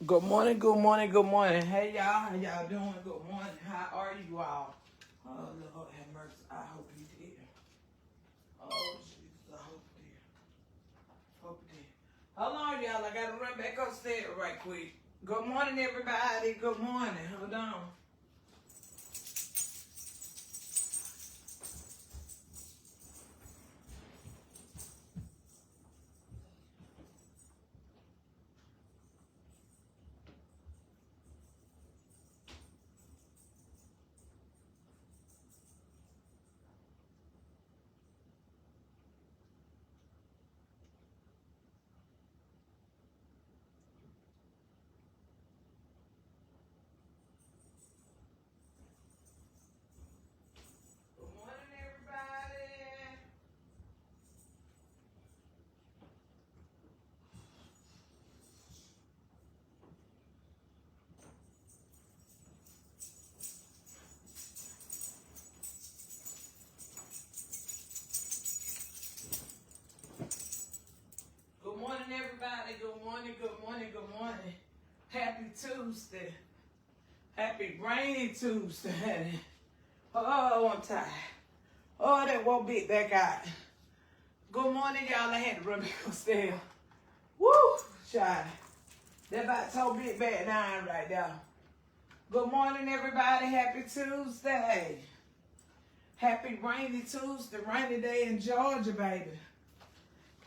Good morning, good morning, good morning. Hey y'all, how y'all doing? Good morning. How are you all? Oh Lord have mercy. I hope you did. Oh Jesus, I hope you did. Hope you did. Hold on, y'all. I gotta run back upstairs right quick. Good morning, everybody. Good morning. Hold on. Good morning, everybody. Good morning, everybody. Good morning, good morning, good morning. Happy Tuesday. Happy rainy Tuesday, honey. Oh, I'm tired. Oh, that won't be back out. Good morning, y'all. I had to run back upstairs. Woo, child. That about so big bad down right there. Good morning, everybody. Happy Tuesday. Happy rainy Tuesday. Rainy day in Georgia, baby.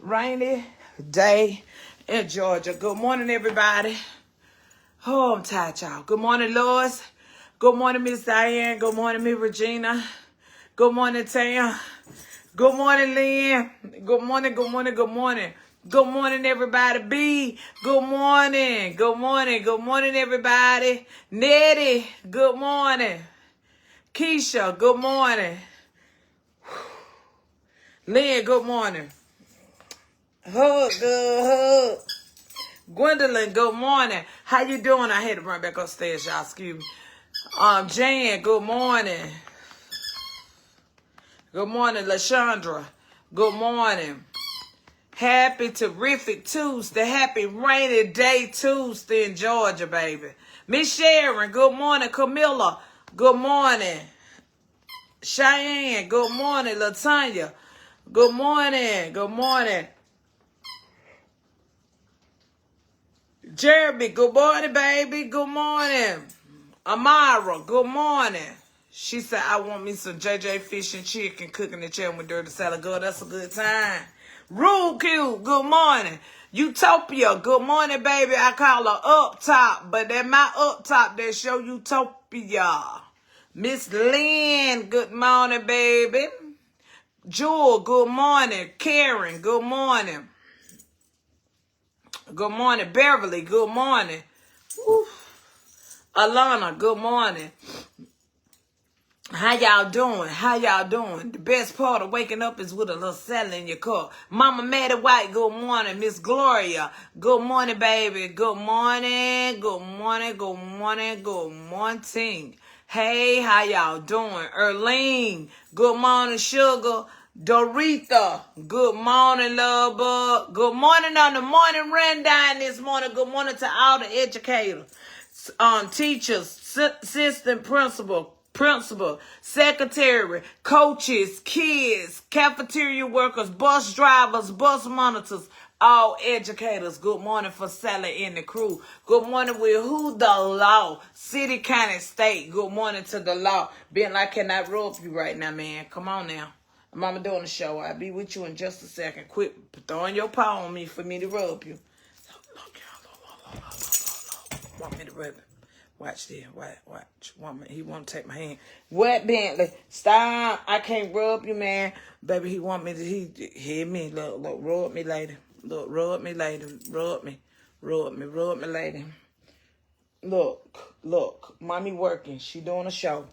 Rainy day in Georgia. Good morning, everybody. Oh, I'm tired, y'all. Good morning, Lois. Good morning, Miss Diane. Good morning, Miss Regina. Good morning, Tam. Good morning, Lynn. Good morning, good morning, good morning. Good morning, everybody. B, good morning. Good morning, good morning, everybody. Nettie, good morning. Keisha, good morning. Lynn, good morning. Hug, good hug. Gwendolyn, good morning. How you doing? I had to run back upstairs, y'all. Excuse me. Jan, good morning. Good morning, LaShondra. Good morning. Happy terrific Tuesday. Happy rainy day Tuesday in Georgia, baby. Miss Sharon, good morning. Camilla, good morning. Cheyenne, good morning. Latanya, good morning. Good morning. Jeremy, good morning, baby. Good morning. Amara, good morning. She said, I want me some JJ fish and chicken cooking the chicken with dirty salad. Girl, that's a good time. Rule Q, good morning. Utopia, good morning, baby. I call her up top, but that my up top that show Utopia. Miss Lynn, good morning, baby. Jewel, good morning. Karen, good morning. Good morning. Beverly, good morning. Woo. Alana, good morning. How y'all doing? How y'all doing? The best part of waking up is with a little salad in your cup. Mama Maddie White, good morning. Miss Gloria, good morning, baby. Good morning. Good morning. Good morning. Good morning. Hey, how y'all doing? Erlene, good morning, sugar. Dorita, good morning, love bug. Good morning on the morning rundown this morning. Good morning to all the educators, teachers, assistant principal, secretary, coaches, kids, cafeteria workers, bus drivers, bus monitors, all educators. Good morning for Sally and the crew. Good morning with who? The law. City, county, state. Good morning to the law. Ben, I cannot rub you right now, man. Come on now. Mama doing the show. I'll be with you in just a second. Quit throwing your paw on me for me to rub you. Want me to rub it? Watch this. Watch. He want to take my hand. What, Bentley? Stop. I can't rub you, man. Baby, he want me to. He hear me. Look. Rub me later. Look. Rub me later. Rub me. Rub me later. Look. Mommy working. She doing a show.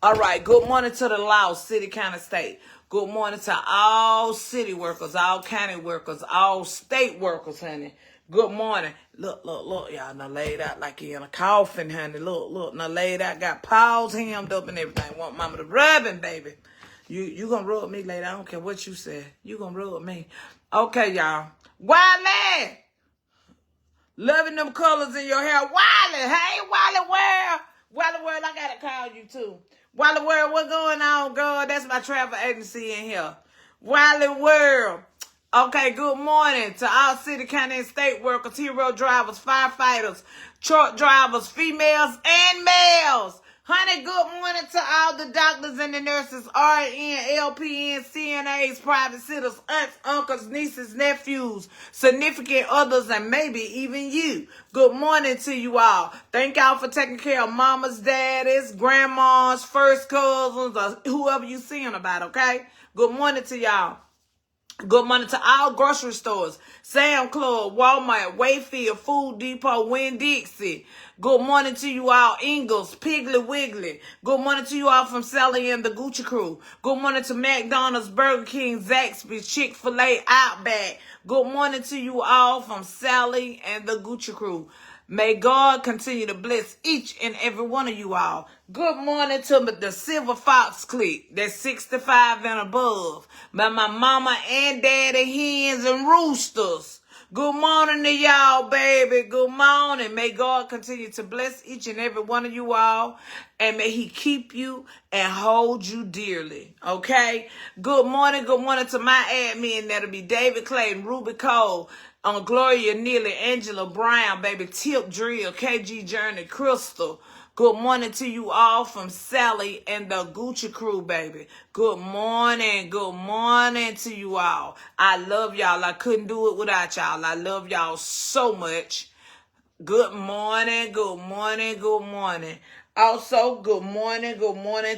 All right. Good morning to the Laos City, County, State. Good morning to all city workers, all county workers, all state workers, honey. Good morning. Look, y'all. Now laid out like you in a coffin, honey. Look. Now laid out, got paws hemmed up and everything. Want mama to rub him, baby. You gonna rub me later. I don't care what you say. You gonna rub me. Okay, y'all. Wiley! Loving them colors in your hair. Wiley, hey, Wiley World. Wiley World, I got to call you too. Wiley World, what's going on, girl? That's my travel agency in here. Wiley World. Okay, good morning to all city, county, and state workers, hero drivers, firefighters, truck drivers, females and males. Honey, good morning to all the doctors and the nurses, RN, LPN, CNAs, private sitters, aunts, uncles, nieces, nephews, significant others, and maybe even you. Good morning to you all. Thank y'all for taking care of mamas, daddies, grandmas, first cousins, or whoever you seeing about, okay? Good morning to y'all. Good morning to all grocery stores, Sam Club, Walmart, Wayfield, Food Depot, Winn-Dixie. Good morning to you all, Ingles, Piggly Wiggly. Good morning to you all from Sally and the Gucci Crew. Good morning to McDonald's, Burger King, Zaxby's, Chick-fil-A, Outback. Good morning to you all from Sally and the Gucci Crew. May God continue to bless each and every one of you all. Good morning to the Silver Fox clique. That's 65 and above. My mama and daddy hens and roosters. Good morning to y'all, baby. Good morning. May God continue to bless each and every one of you all. And may he keep you and hold you dearly. Okay? Good morning to my admin. That'll be David Clayton, Ruby Cole, Gloria Neely, Angela Brown, baby, Tip Drill, KG Journey, Crystal. Good morning to you all from Sally and the Gucci Crew, baby. Good morning to you all. I love y'all. I couldn't do it without y'all. I love y'all so much. Good morning. Also, good morning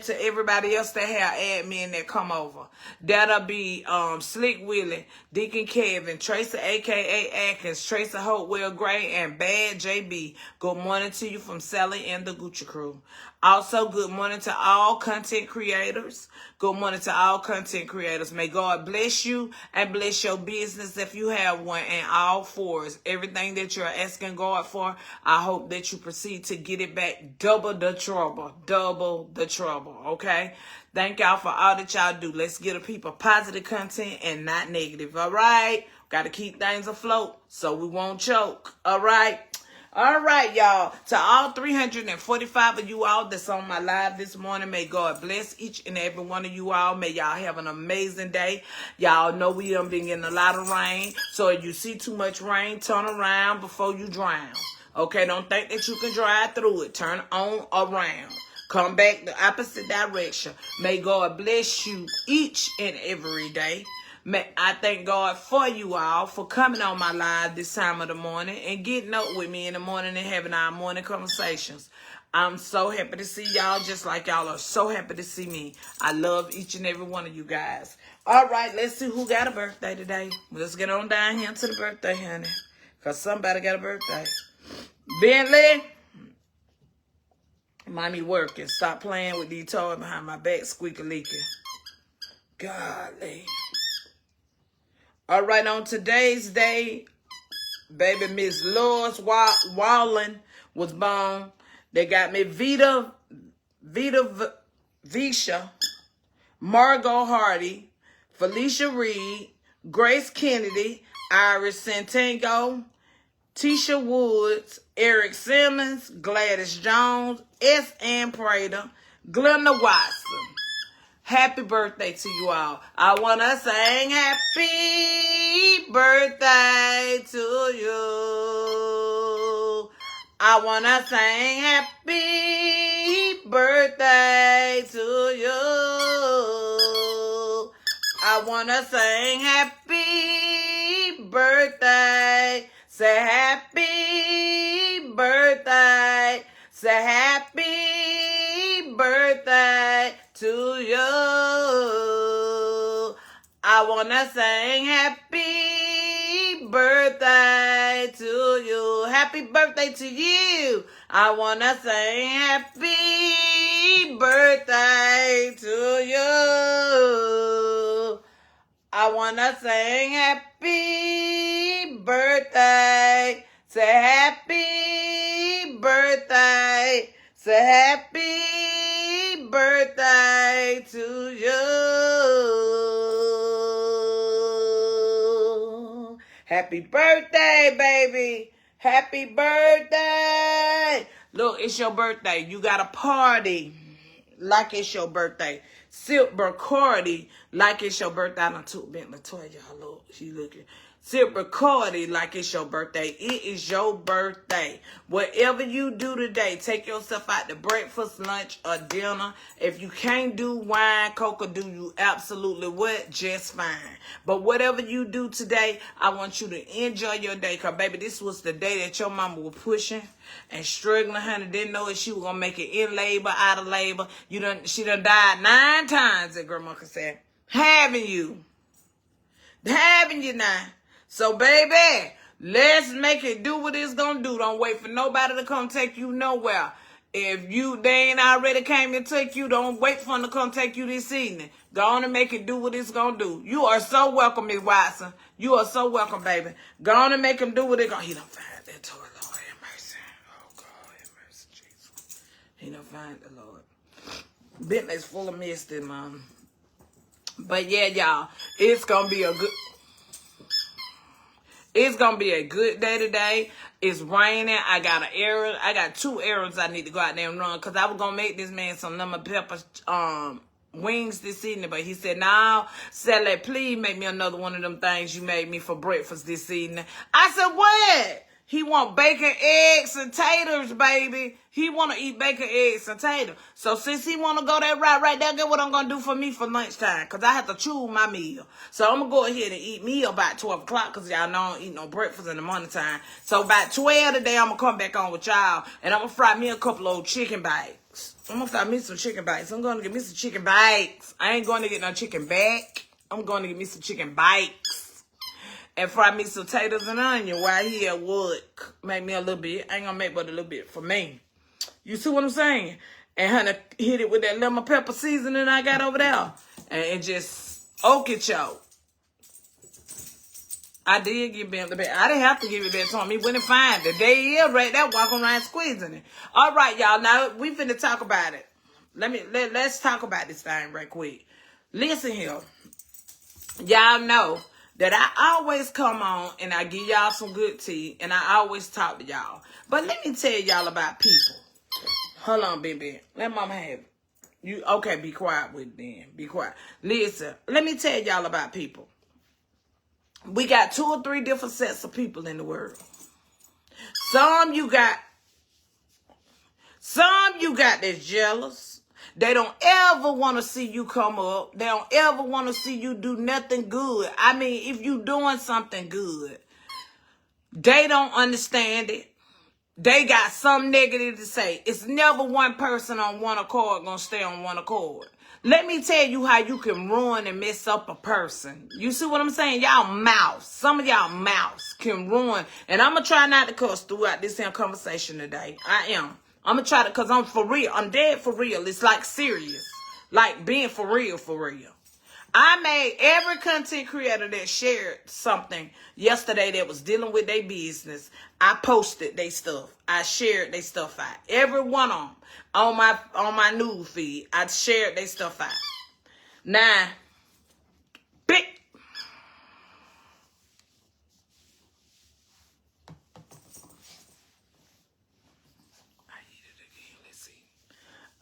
to everybody else that have admin that come over. That'll be Slick Willie, Deacon Kevin, Tracy a.k.a. Atkins, Tracy Hopewell Gray, and Bad JB. Good morning to you from Sally and the Gucci Crew. Also, good morning to all content creators. Good morning to all content creators. May God bless you and bless your business if you have one, and all fours. Everything that you're asking God for, I hope that you proceed to get it back double the trouble, okay? Thank y'all for all that y'all do. Let's get a people positive content and not negative, all right? Got to keep things afloat so we won't choke, all right? All right, y'all. To all 345 of you all that's on my live this morning, may God bless each and every one of you all. May y'all have an amazing day. Y'all know we done been getting a lot of rain. So if you see too much rain, turn around before you drown. Okay, don't think that you can drive through it. Turn on around. Come back the opposite direction. May God bless you each and every day. I thank God for you all for coming on my live this time of the morning and getting up with me in the morning and having our morning conversations. I'm so happy to see y'all just like y'all are so happy to see me. I love each and every one of you guys. All right, let's see who got a birthday today. Let's get on down here to the birthday, honey, because somebody got a birthday. Bentley, mommy working. Stop playing with these toys behind my back, squeaky leaky. Golly. All right, on today's day, baby Miss Lois Wallen was born. They got me Vita Visha, Margot Hardy, Felicia Reed, Grace Kennedy, Iris Santango, Tisha Woods, Eric Simmons, Gladys Jones, S. Ann Prater, Glenda Watson. Happy birthday to you all. I want to sing happy birthday to you. I want to sing happy birthday to you. I want to sing happy birthday. Say happy birthday. Say happy birthday to you. I wanna sing happy birthday to you. Happy birthday to you. I wanna sing happy birthday to you. I wanna sing happy birthday. Say happy birthday. Say happy birthday to you. Happy birthday, baby. Happy birthday. Look, it's your birthday. You got a party like it's your birthday. Sip Bacardi like it's your birthday. I done took Bentley Latoya, y'all. Look, she looking. Sip Bacardi like it's your birthday. It is your birthday. Whatever you do today, take yourself out to breakfast, lunch, or dinner. If you can't do wine, coca, do you absolutely what? Just fine. But whatever you do today, I want you to enjoy your day. Because, baby, this was the day that your mama was pushing and struggling, honey. Didn't know if she was going to make it in labor, out of labor. She done died 9 times, that grandma said. Having you now. So, baby, let's make it do what it's going to do. Don't wait for nobody to come take you nowhere. If they ain't already came and took you, don't wait for them to come take you this evening. Go on and make it do what it's going to do. You are so welcome, Miss Watson. You are so welcome, baby. Go on and make them do what they're going to. He done find that toy, Lord have mercy. Oh, God have mercy, Jesus. He done find the Lord. Bentley's full of misty, Mom. But, yeah, y'all, it's going to be a good... It's going to be a good day today. It's raining. I got 2 errands I need to go out there and run. Because I was going to make this man some lemon pepper wings this evening. But he said, no, Sally, please make me another one of them things you made me for breakfast this evening. I said, what? He want bacon, eggs, and taters, baby. He want to eat bacon, eggs, and taters. So since he want to go that route right there, guess what I'm going to do for me for lunchtime? Because I have to choose my meal. So I'm going to go ahead and eat me about 12 o'clock because y'all know I don't eat no breakfast in the morning time. So about 12 today, I'm going to come back on with y'all. And I'm going to fry me a couple of chicken bites. I'm going to fry me some chicken bites. I'm going to get me some chicken bites. I ain't going to get no chicken back. I'm going to get me some chicken bites. And fry me some potatoes and onion while he at work. Make me a little bit. I ain't gonna make but a little bit for me. You see what I'm saying? And honey, hit it with that lemon pepper seasoning I got over there. And it just okie-choke. I did give him the back. I didn't have to give it back to him. He went and find it. There he is right there walking around squeezing it. All right, y'all. Now, we finna talk about it. Let's talk about this thing right quick. Listen here. Y'all know that I always come on and I give y'all some good tea and I always talk to y'all. But let me tell y'all about people. Hold on, baby. Let mama have it. Okay, be quiet with it then. Be quiet. Listen, let me tell y'all about people. We got 2 or 3 different sets of people in the world. Some you got that's jealous. They don't ever want to see you come up. They don't ever want to see you do nothing good. I mean, if you doing something good, they don't understand it. They got some negative to say. It's never one person on one accord going to stay on one accord. Let me tell you how you can ruin and mess up a person. You see what I'm saying? Y'all mouths. Some of y'all mouths can ruin. And I'm going to try not to cuss throughout this here conversation today. I am. I'm going to try to, because I'm for real. I'm dead for real. It's like serious. Like being for real, for real. I made every content creator that shared something yesterday that was dealing with their business. I posted their stuff. I shared their stuff out. Every one of them on my news feed. I shared their stuff out. Now, big.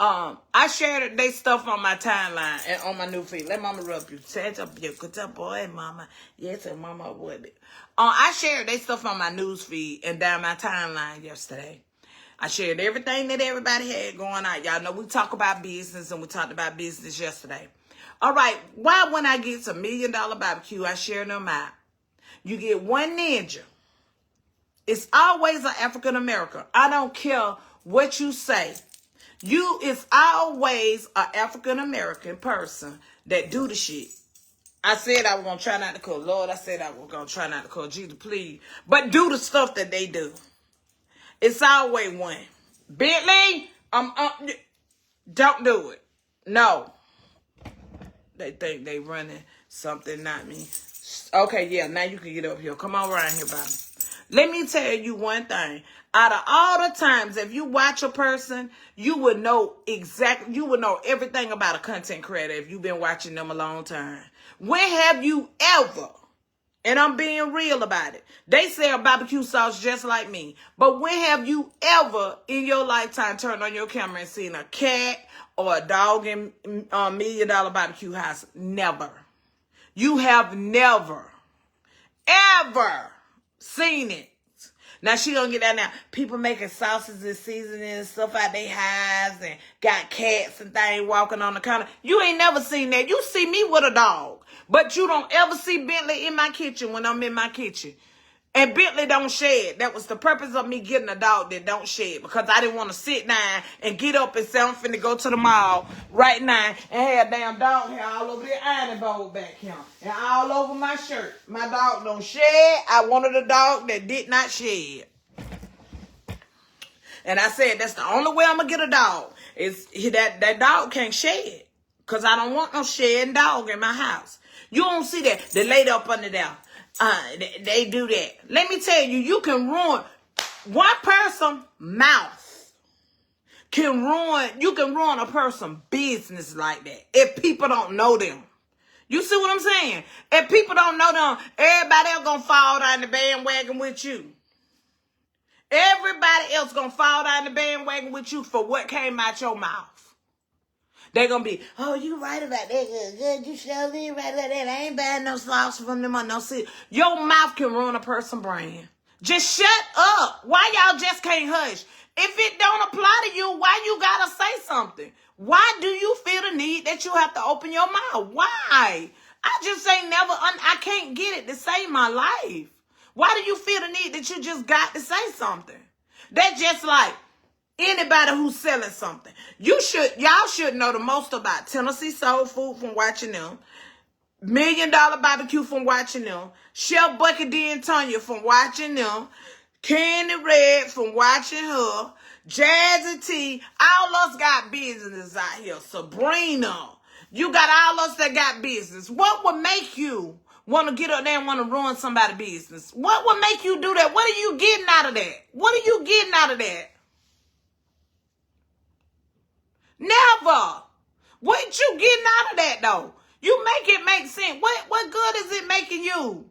I shared their stuff on my timeline and on my new feed. Let mama rub you. Set up your good boy, mama. Yes, and mama would be. I shared their stuff on my news feed and down my timeline yesterday. I shared everything that everybody had going on. Y'all know we talk about business and we talked about business yesterday. All right. Why when I get some $1 Million Barbecue, I share them out. You get one ninja. It's always an African American. I don't care what you say. It's always an African-American person that do the shit. I said I was going to try not to call. Lord, I said I was going to try not to call. Jesus, please. But do the stuff that they do. It's always one. Bentley, don't do it. No. They think they running something, not me. Okay, yeah, now you can get up here. Come on around here, Bobby. Let me tell you one thing. Out of all the times, if you watch a person, you would know everything about a content creator if you've been watching them a long time. When have you ever And I'm being real about it. They sell barbecue sauce just like me. But when have you ever in your lifetime turned on your camera and seen a cat or a dog in $1 Million Barbecue House? Never. You have never, ever seen it. Now she gonna get that now. People making sauces and seasoning and stuff out their hives and got cats and things walking on the counter. You ain't never seen that. You see me with a dog. But you don't ever see Bentley in my kitchen when I'm in my kitchen. And Bentley don't shed. That was the purpose of me getting a dog that don't shed. Because I didn't want to sit down and get up and say I'm finna go to the mall right now and have damn dog hair all over the ironing board back here. And all over my shirt. My dog don't shed. I wanted a dog that did not shed. And I said, that's the only way I'm going to get a dog. Is that dog can't shed. Because I don't want no shedding dog in my house. You don't see that. They laid up under there. They do that. Let me tell you, you can ruin one person's mouth. You can ruin a person's business like that if people don't know them. You see what I'm saying? If people don't know them, everybody else gonna fall down the bandwagon with you. Everybody else gonna fall down the bandwagon with you for what came out your mouth. They're going to be, oh, you right about that. Good. You sure right about that. I ain't buying no sauce from them or no shit. Your mouth can ruin a person's brain. Just shut up. Why y'all just can't hush? If it don't apply to you, why you got to say something? Why do you feel the need that you have to open your mouth? Why? I just ain't never, I can't get it to save my life. Why do you feel the need that you just got to say something? That's just like, anybody who's selling something. Y'all should know the most about Tennessee Soul Food from watching them. $1 Million Barbecue from watching them. Chef Bucket D and Tonya from watching them. Candy Red from watching her. Jazzy T. All us got business out here. Sabrina. You got all us that got business. What would make you want to get up there and want to ruin somebody's business? What would make you do that? What are you getting out of that? What are you getting out of that? Never. What you getting out of that though? You make it make sense. What good is it making you?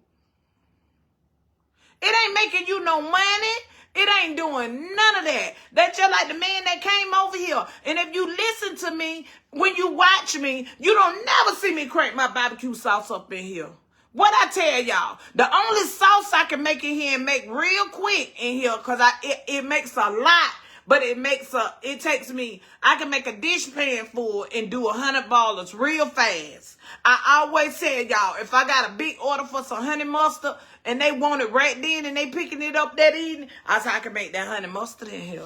It ain't making you no money. It ain't doing none of that. That's just like the man that came over here. And if you listen to me, when you watch me, you don't never see me crank my barbecue sauce up in here. What I tell y'all, the only sauce I can make in here and make real quick in here, because it makes a lot. But it takes me, I can make a dish pan full and do 100 ballers real fast. I always tell y'all, if I got a big order for some honey mustard and they want it right then and they picking it up that evening, I say I can make that honey mustard in here.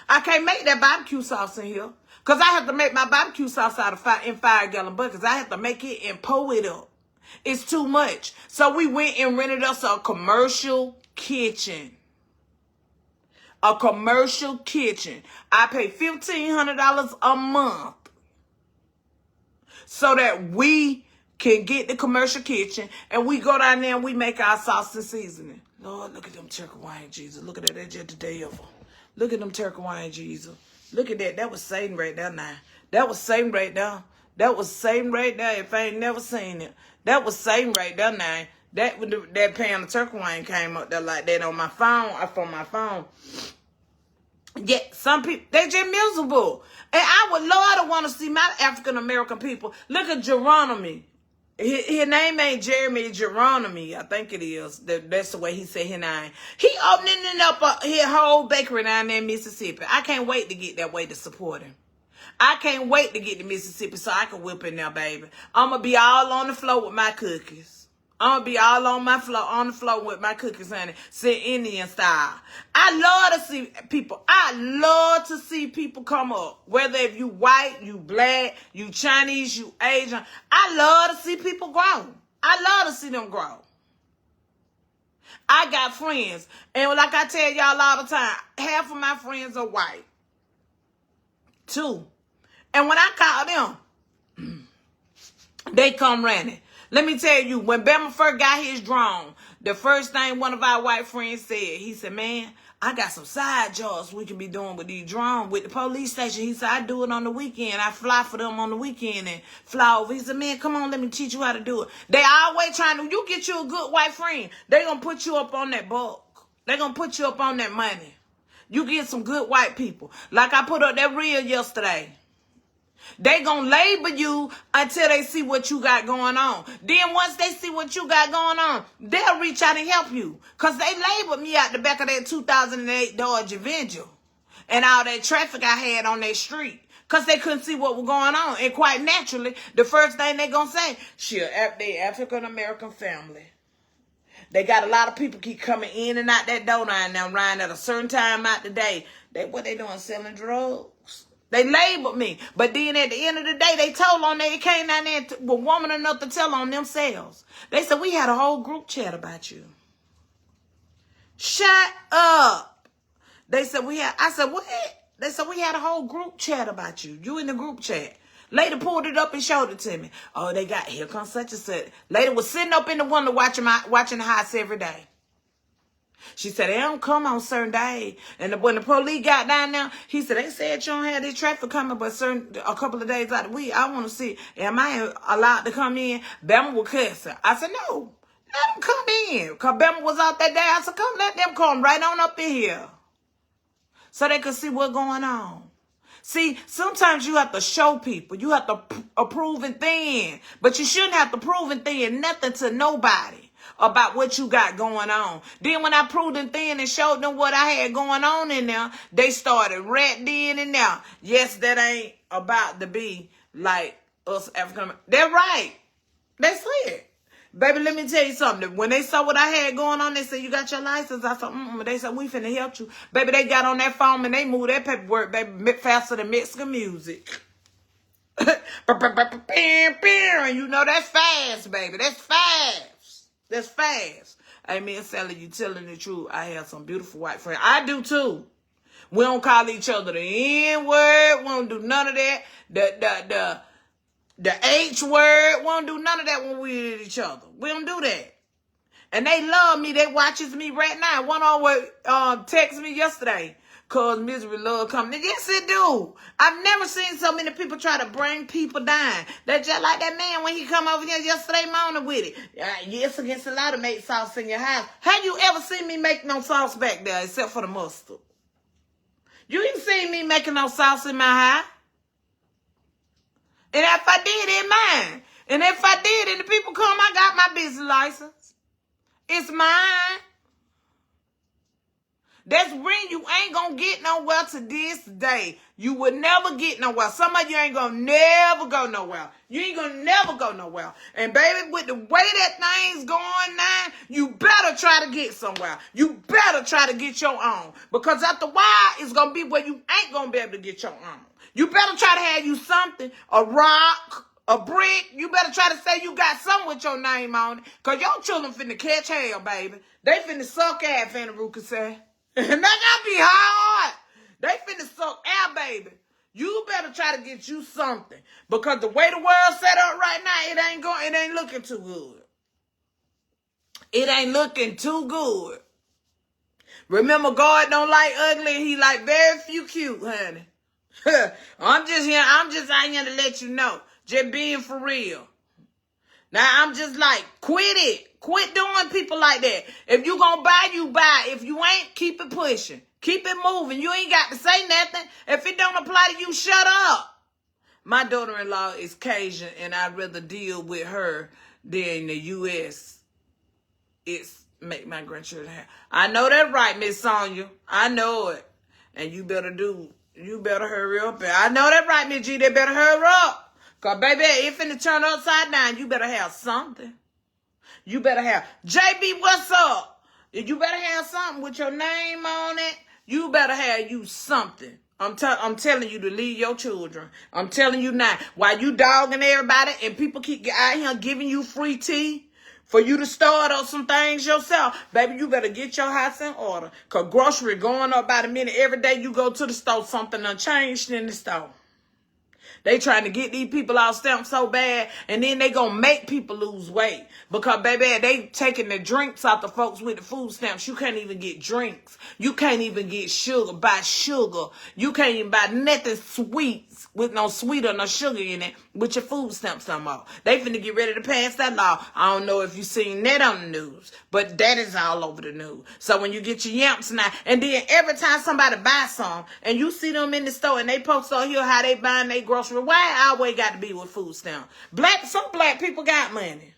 I can't make that barbecue sauce in here. Because I have to make my barbecue sauce out of 5-gallon buckets. I have to make it and pour it up. It's too much. So we went and rented us a commercial kitchen. A commercial kitchen. I pay $1,500 a month so that we can get the commercial kitchen and we go down there and we make our sauce and seasoning. Lord, look at them turkey wine Jesus. Look at that. That's just the day of them. Look at them turkey wine Jesus. Look at that. That was Satan right there now. That was Satan right there. That was Satan right there. If I ain't never seen it. That was Satan right there now. That pan of turkey wine came up there like that on my phone, from my phone. Yeah, some people, they just miserable. And I would love to want to see my African-American people. Look at Geronimo. His name ain't Jeremy, Geronimo. I think it is. That's the way he said his name. He opening up his whole bakery down there in Mississippi. I can't wait to get that way to support him. I can't wait to get to Mississippi so I can whip in there, baby. I'm going to be all on the floor with my cookies. I'm going to be all on the floor with my cookies, honey. Sit Indian style. I love to see people. I love to see people come up. Whether if you white, you black, you Chinese, you Asian. I love to see people grow. I love to see them grow. I got friends. And like I tell y'all all the time, half of my friends are white. 2. And when I call them, they come running. Let me tell you, when Bama first got his drone, the first thing one of our white friends said, he said, man, I got some side jobs we can be doing with these drones with the police station. He said, I do it on the weekend. I fly for them on the weekend and fly over. He said, man, come on, let me teach you how to do it. They always trying to, you get you a good white friend, they going to put you up on that bulk. They going to put you up on that money. You get some good white people. Like I put up that reel yesterday. They gonna label you until they see what you got going on. Then once they see what you got going on, they'll reach out and help you. Because they labeled me out the back of that 2008 Dodge Avenger. And all that traffic I had on that street. Because they couldn't see what was going on. And quite naturally, the first thing they gonna say, they African-American family. They got a lot of people keep coming in and out that door now, riding at a certain time out the day. What they doing, selling drugs? They labeled me. But then at the end of the day, they told on there, it came down there with woman enough to tell on themselves. They said, we had a whole group chat about you. Shut up. They said, I said, what? They said, we had a whole group chat about you. You in the group chat. Lady pulled it up and showed it to me. Oh, here comes such and such. Lady was sitting up in the window watching the house every day. She said, they don't come on certain days. And when the police got down there, he said, they said you don't have this traffic coming, but a couple of days out of the week, I want to see, am I allowed to come in? Bama will cuss her. I said, no, let them come in. Because Bama was out that day. I said, let them come right on up in here. So they could see what's going on. See, sometimes you have to show people. You have to approve and thin. But you shouldn't have to prove and thin nothing to nobody about what you got going on. Then when I proved and thin and showed them what I had going on in there, they started ratting in and out. Yes, that ain't about to be like us African. They're right. They said. Baby, let me tell you something. When they saw what I had going on, they said, you got your license? I said, They said, we finna help you. Baby, they got on that phone and they moved that paperwork, baby, faster than Mexican music. And you know that's fast, baby. That's fast. That's fast. Hey, man, Sally, you telling the truth. I have some beautiful white friends. I do, too. We don't call each other the N-word. We don't do none of that. The H word, we don't do none of that when we with each other. We don't do that. And they love me. They watches me right now. One always text me yesterday. Cause misery love coming. Yes, it do. I've never seen so many people try to bring people down. That's just like that man when he come over here yesterday morning with it. Yes, against a lot of make sauce in your house. Have you ever seen me make no sauce back there except for the mustard? You ain't seen me making no sauce in my house. And if I did, it's mine. And if I did, and the people come, I got my business license. It's mine. That's when you ain't gonna get nowhere to this day. You will never get nowhere. Some of you ain't gonna never go nowhere. You ain't gonna never go nowhere. And baby, with the way that thing's going now, you better try to get somewhere. You better try to get your own. Because after a while, it's gonna be where you ain't gonna be able to get your own. You better try to have you something, a rock, a brick. You better try to say you got something with your name on it. Because your children finna catch hell, baby. They finna suck ass, Fanny Ruka say. And that gotta be hard. They finna suck air, baby. You better try to get you something. Because the way the world's set up right now, it ain't looking too good. It ain't looking too good. Remember, God don't like ugly. He like very few cute, honey. I'm just out here to let you know. Just being for real. Now, I'm just like, quit it. Quit doing people like that. If you gonna buy, you buy. If you ain't, keep it pushing. Keep it moving. You ain't got to say nothing. If it don't apply to you, shut up. My daughter-in-law is Cajun, and I'd rather deal with her than the U.S. It's make my grandchildren happy. I know that right, Miss Sonia. I know it. And you better hurry up. I know that right, Miss G. They better hurry up. Because, baby, if it turn upside down, you better have something. You better have. JB, what's up? You better have something with your name on it. You better have you something. I'm telling you to leave your children. I'm telling you now. While you dogging everybody and people keep out here giving you free tea for you to start on some things yourself, baby, you better get your house in order. Because grocery going up by the minute. Every day you go to the store, something done changed in the store. They trying to get these people off stamps so bad, and then they gonna make people lose weight. Because, baby, they taking the drinks out the folks with the food stamps. You can't even get drinks. You can't even get sugar, buy sugar. You can't even buy nothing sweets with no sweet or no sugar in it with your food stamps no more. They finna get ready to pass that law. I don't know if you seen that on the news, but that is all over the news. So when you get your yamps now, and then every time somebody buy some, and you see them in the store, and they post on here how they buying their grocery, why it always got to be with food stamps? Some black people got money.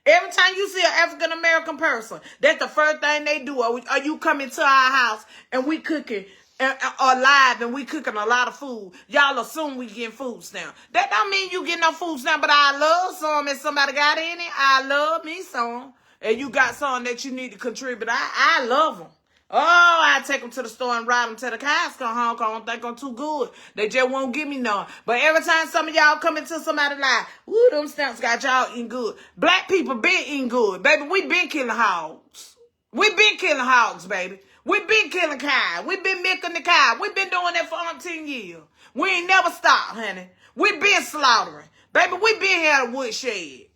Every time you see an African-American person, that's the first thing they do. Or you come into our house and we cooking or live and we cooking a lot of food. Y'all assume we getting food stamp. That don't mean you get no food stamp, but I love some. If somebody got any, I love me some. And you got some that you need to contribute. I love them. Oh, I take them to the store and ride them till the cows come home. Cause I don't think I'm too good. They just won't give me none. But every time some of y'all come into somebody's life, ooh, them stamps got y'all eating good. Black people been eating good. Baby, we been killing hogs. We been killing hogs, baby. We been killing cows. We been milking the cow. We been doing that for 10 years. We ain't never stopped, honey. We been slaughtering. Baby, we been had a woodshed.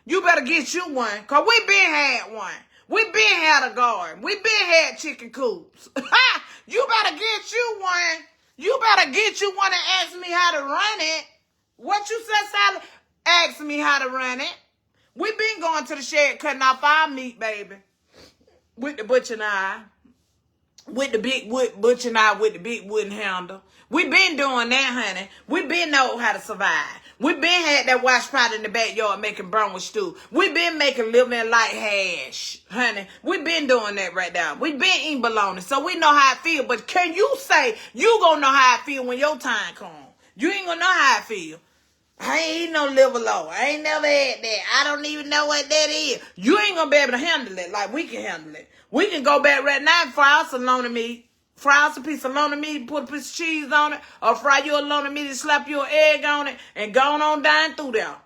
You better get you one. Cause we been had one. We been had a garden. We been had chicken coops. You better get you one. You better get you one and ask me how to run it. What you said, Sally? Ask me how to run it. We been going to the shed cutting off our meat, baby. With the butcher knife. With the big wood butcher knife with the big wooden handle. We been doing that, honey. We been know how to survive. We been had that wash pot in the backyard making brown with stew. We been making living like hash, honey. We been doing that right now. We been eating bologna, so we know how it feel. But can you say you gonna know how it feel when your time come? You ain't gonna know how it feel. I ain't eat no liver low. I ain't never had that. I don't even know what that is. You ain't gonna be able to handle it like we can handle it. We can go back right now and fry us a loan of meat. Fry us a piece of loan of meat, put a piece of cheese on it, or fry you a loan of meat and slap you an egg on it, and go on down through there.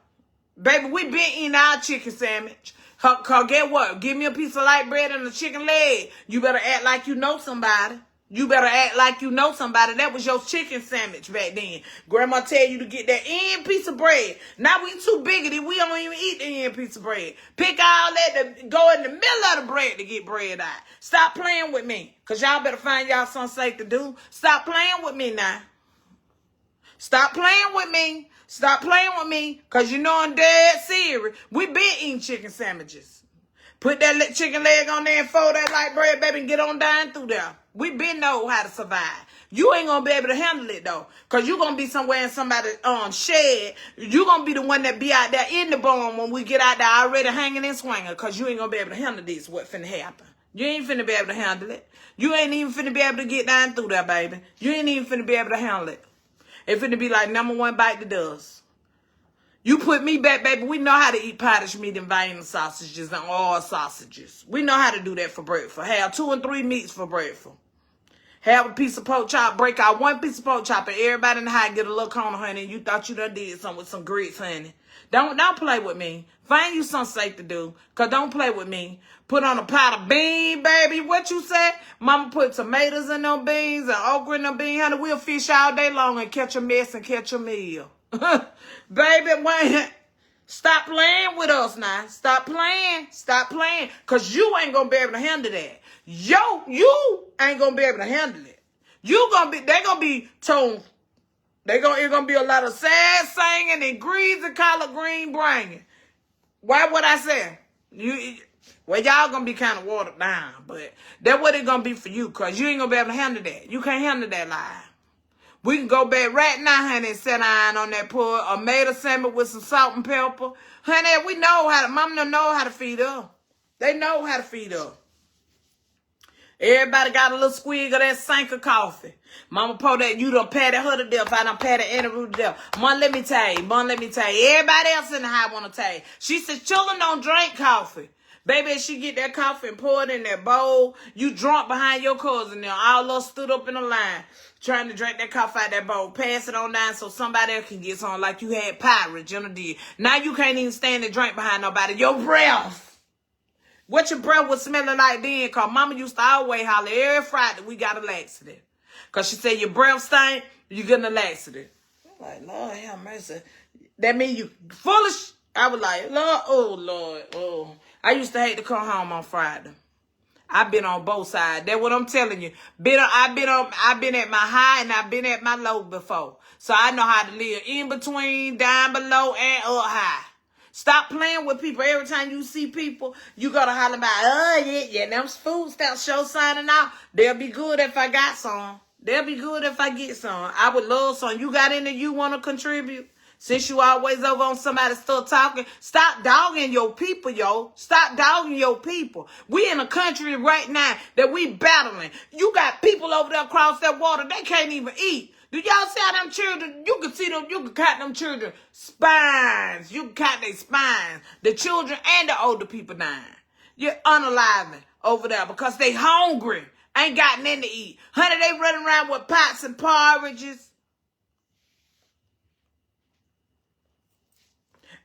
Baby, we been eating our chicken sandwich. Cause get what? Give me a piece of light bread and a chicken leg. You better act like you know somebody. You better act like you know somebody. That was your chicken sandwich back then. Grandma tell you to get that end piece of bread. Now we too biggity. We don't even eat the end piece of bread. Pick all that to go in the middle of the bread to get bread out. Stop playing with me. Because y'all better find y'all something safe to do. Stop playing with me now. Stop playing with me. Stop playing with me. Because you know I'm dead serious. We been eating chicken sandwiches. Put that chicken leg on there and fold that light bread, baby, and get on down through there. We been know how to survive. You ain't gonna be able to handle it though. Cause you gonna be somewhere in somebody's shed. You gonna be the one that be out there in the barn when we get out there already hanging and swinging. Cause you ain't gonna be able to handle this, what finna happen. You ain't finna be able to handle it. You ain't even finna be able to get down through there, baby. You ain't even finna be able to handle it. It finna be like number one bite the dust. You put me back, baby. We know how to eat pottage meat and Vienna sausages and all sausages. We know how to do that for breakfast. Have 2 and 3 meats for breakfast. Have a piece of pork chop, break out 1 piece of pork chop, and everybody in the house get a little corner, honey. And you thought you done did something with some grits, honey. Don't play with me. Find you something safe to do. Cause don't play with me. Put on a pot of beans, baby. What you said? Mama put tomatoes in them beans and okra in them beans, honey. We'll fish all day long and catch a mess and catch a meal. Baby, wait. Stop playing with us now. Stop playing. Stop playing. Because you ain't going to be able to handle that. You ain't going to be able to handle it. They going to be told. It's going to be a lot of sad singing and greens and collard green bringing. Why would I say? Well, y'all going to be kind of watered down. But that's what it's going to be for you. Because you ain't going to be able to handle that. You can't handle that lie. We can go back right now, honey, and sit down on that pool or made a sandwich with some salt and pepper. Honey, we know how to, mama know how to feed up. They know how to feed up. Everybody got a little squig of that sink of coffee. Mama pour that, you done patted her to death. I done patted Anna Ruth to death. Mom, let me tell you. Everybody else in the house want to tell you. She said, children don't drink coffee. Baby, if she get that coffee and pour it in that bowl, you drunk behind your cousin there. All of us stood up in a line trying to drink that coffee out that bowl. Pass it on down so somebody else can get some like you had pirates, you know, did. Now you can't even stand and drink behind nobody. Your breath. What your breath was smelling like then? Because mama used to always holler every Friday we got a laxative. Because she said your breath stink, you get a laxative. Like, Lord have mercy. That mean you foolish. I was like, Lord, oh, Lord, oh. I used to hate to come home on Friday. I've been on both sides. That's what I'm telling you. I've been at my high and I've been at my low before. So I know how to live in between, down below, and up high. Stop playing with people. Every time you see people, you gotta holler about, oh, yeah, them food stamps show signing out. They'll be good if I got some. They'll be good if I get some. I would love some. You got any you want to contribute? Since you always over on somebody still talking, stop dogging your people, yo. Stop dogging your people. We in a country right now that we battling. You got people over there across that water, they can't even eat. Do y'all see how them children, you can see them, you can count them children spines. You can count their spines. The children and the older people dying. You're unaliving over there because they hungry. Ain't got nothing to eat. Honey, they running around with pots and porridges.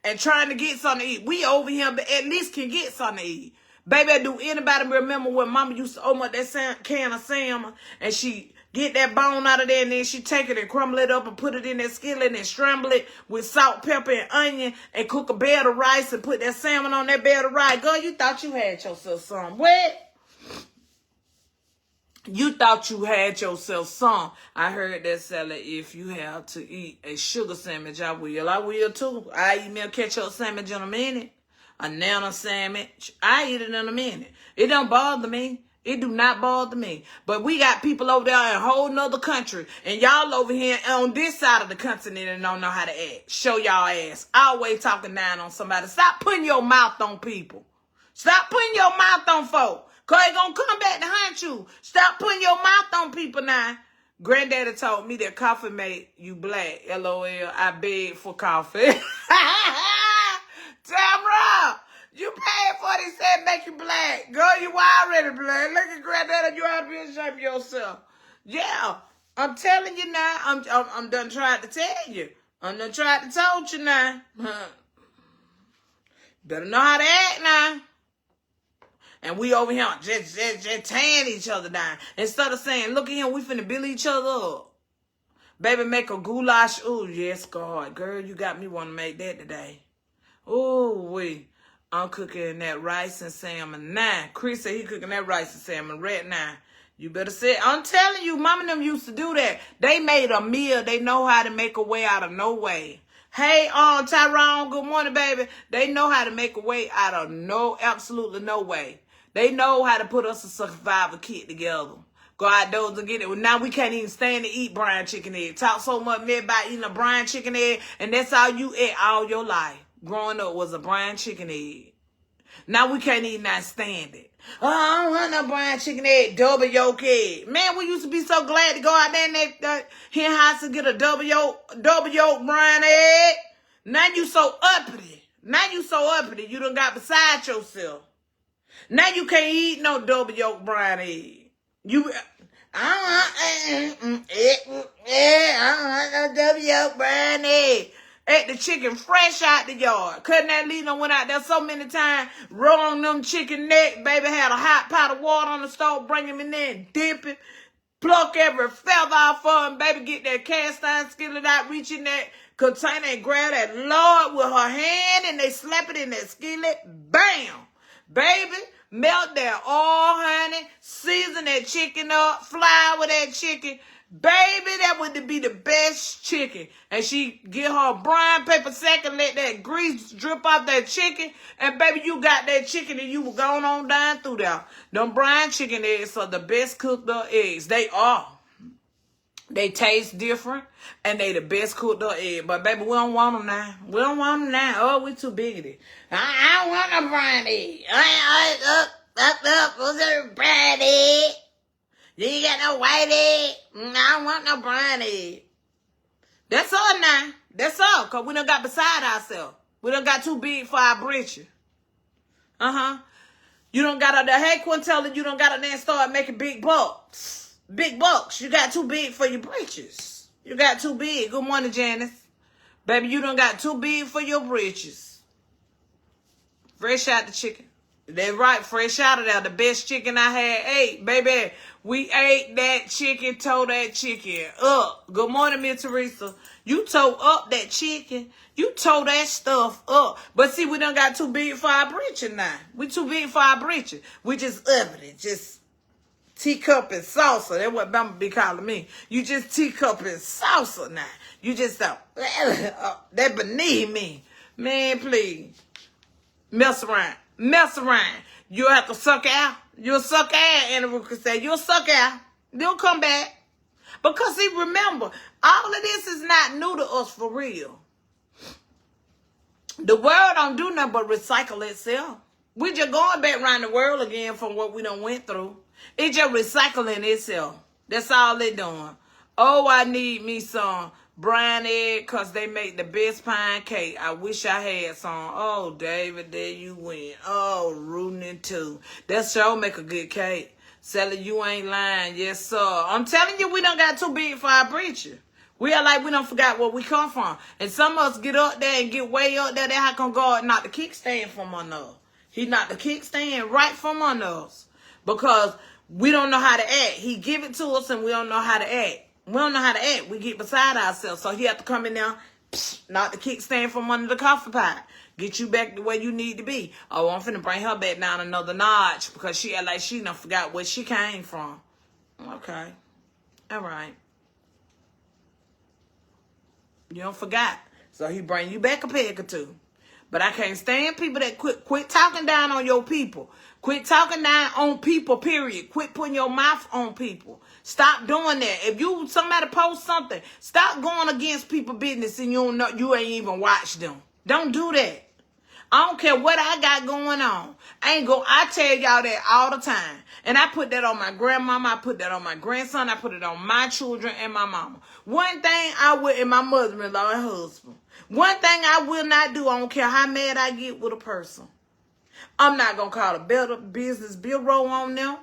And trying to get something to eat. We over here, but at least can get something to eat. Baby, do anybody remember when Mama used to open up that can of salmon and she get that bone out of there and then she take it and crumble it up and put it in that skillet and scramble it with salt, pepper, and onion and cook a bed of rice and put that salmon on that bed of rice. Girl, you thought you had yourself some. What? You thought you had yourself some. I heard that seller, if you have to eat a sugar sandwich, I will. I will too. I eat me a ketchup sandwich in a minute. A nana sandwich. I eat it in a minute. It don't bother me. It do not bother me. But we got people over there in a whole nother country. And y'all over here on this side of the continent and don't know how to act. Show y'all ass. Always talking down on somebody. Stop putting your mouth on people. Stop putting your mouth on folk. Because they going to come back to hunt you. Stop putting your mouth on people now. Granddaddy told me that coffee made you black. LOL. I beg for coffee. Tamra, you paid for it. He said make you black. Girl, you already black. Look at Granddaddy. You ought to be ashamed of yourself. Yeah. I'm telling you now. I'm done trying to tell you. I'm done trying to told you now. Better know how to act now. And we over here just tearing each other down. Instead of saying, look at him, we finna build each other up. Baby, make a goulash. Ooh, yes, God. Girl, you got me want to make that today. Ooh, I'm cooking that rice and salmon now. Chris said he cooking that rice and salmon right now. You better say, I'm telling you, Mama and them used to do that. They made a meal. They know how to make a way out of no way. Hey, Tyrone, good morning, baby. They know how to make a way out of absolutely no way. They know how to put us a survival kit together. Go outdoors and get it. Well, now we can't even stand to eat brine chicken egg. Talk so much about eating a brine chicken egg, and that's all you ate all your life. Growing up was a brine chicken egg. Now we can't even not stand it. Oh, I don't want no brine chicken egg, double yolk egg. Man, we used to be so glad to go out there and that hen house and get a double yolk brine egg. Now you so uppity. You done got beside yourself. Now you can't eat no double yolk brine egg. I don't want no double yolk brine egg. Ate the chicken fresh out the yard. Couldn't that Lena went out there so many times, wrong them chicken neck, baby, had a hot pot of water on the stove, bring him in there and dip it, pluck every feather off of him, baby, get that cast iron skillet out, reach in that container and grab that Lord with her hand, and they slap it in that skillet, bam, baby. Melt that oil, honey. Season that chicken up. Flour that chicken. Baby, that would be the best chicken. And she get her brine paper sack and let that grease drip off that chicken. And baby, you got that chicken and you were going on down through there. Them brine chicken eggs are the best cooked up eggs. They are. They taste different, and they the best cooked up egg. But baby, we don't want them now. We don't want them now. Oh, we too biggity. I don't want no brine egg. What's that brine egg? You ain't got no white egg. I don't want no brine egg. That's all now. That's all, because we done got beside ourselves. We done got too big for our britches. You done got out there, hey, Quintella, you done got out there and start making big bucks. Big bucks. You got too big for your britches. You got too big. Good morning, Janice. Baby, you done got too big for your britches. Fresh out the chicken. They right, fresh out of there. The best chicken I had ate. Baby, We ate that chicken, tore that chicken up. Good morning, Miss Teresa. You tore up that chicken. You tore that stuff up. But see, we done got too big for our britches now. We too big for our britches. We just upping it. Just teacup and salsa. That's what Bama be calling me. You just teacup and salsa now. You just that beneath me. Man, please. Mess around. Mess around. You'll have to suck out. You'll suck out, Andrew could say. You'll suck out. They'll come back. Because see, remember, all of this is not new to us for real. The world don't do nothing but recycle itself. We just going back around the world again from what we done went through. It just recycling itself. That's all they doing. Oh, I need me some brown egg because they make the best pine cake. I wish I had some. Oh, David, there you went. Oh, Rooney too. That sure make a good cake. Sally, you ain't lying. Yes, sir. I'm telling you, we done got too big for our britches. We are like we done forgot where we come from. And some of us get up there and get way up there. That's how come God knocked the kickstand from under us. He knocked the kickstand right from under us. Because we don't know how to act. He give it to us and we don't know how to act. We don't know how to act. We get beside ourselves. So he have to come in there, knock the kickstand from under the coffee pot. Get you back to where you need to be. Oh, I'm finna bring her back down another notch because she act like she done forgot where she came from. Okay. All right. You don't forgot. So he bring you back a peg or two. But I can't stand people that quit talking down on your people. Quit talking down on people, period. Quit putting your mouth on people. Stop doing that. If somebody post something, stop going against people's business and you ain't even watch them. Don't do that. I don't care what I got going on. I tell y'all that all the time. And I put that on my grandmama. I put that on my grandson. I put it on my children and my mama. One thing and my mother-in-law and husband. One thing I will not do, I don't care how mad I get with a person. I'm not going to call a Better Business Bureau on them.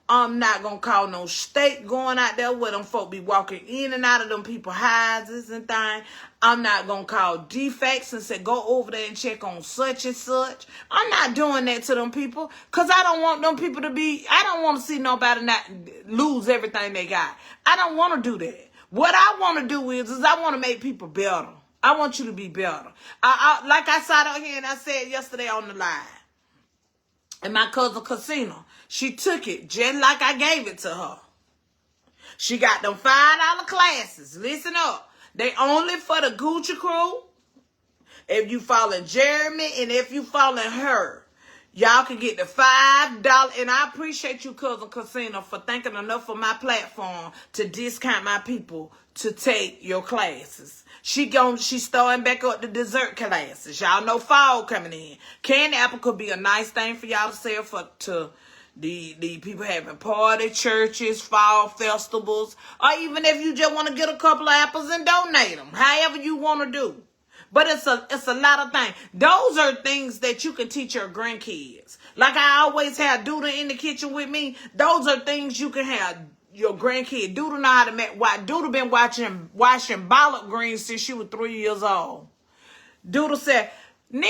I'm not going to call no state going out there where them folk be walking in and out of them people's houses and things. I'm not going to call defects and say, go over there and check on such and such. I'm not doing that to them people because I don't want them people I don't want to see nobody not lose everything they got. I don't want to do that. What I want to do is I want to make people better. I want you to be better. Like I sat out here and I said yesterday on the live. And my cousin Casino, she took it just like I gave it to her. She got them $5 classes. Listen up. They only for the Gucci crew. If you following Jeremy and if you following her, y'all can get the $5. And I appreciate you, cousin Casino, for thinking enough of my platform to discount my people to take your classes. She's starting back up the dessert classes. Y'all know fall coming in. Candy apple could be a nice thing for y'all to sell to the people having party, churches, fall festivals, or even if you just want to get a couple of apples and donate them. However you want to do. But it's a lot of things. Those are things that you can teach your grandkids. Like I always have Duda in the kitchen with me. Those are things you can have your grandkid. Duda know how to make. Duda been washing collard greens since she was 3 years old. Duda said, Nina,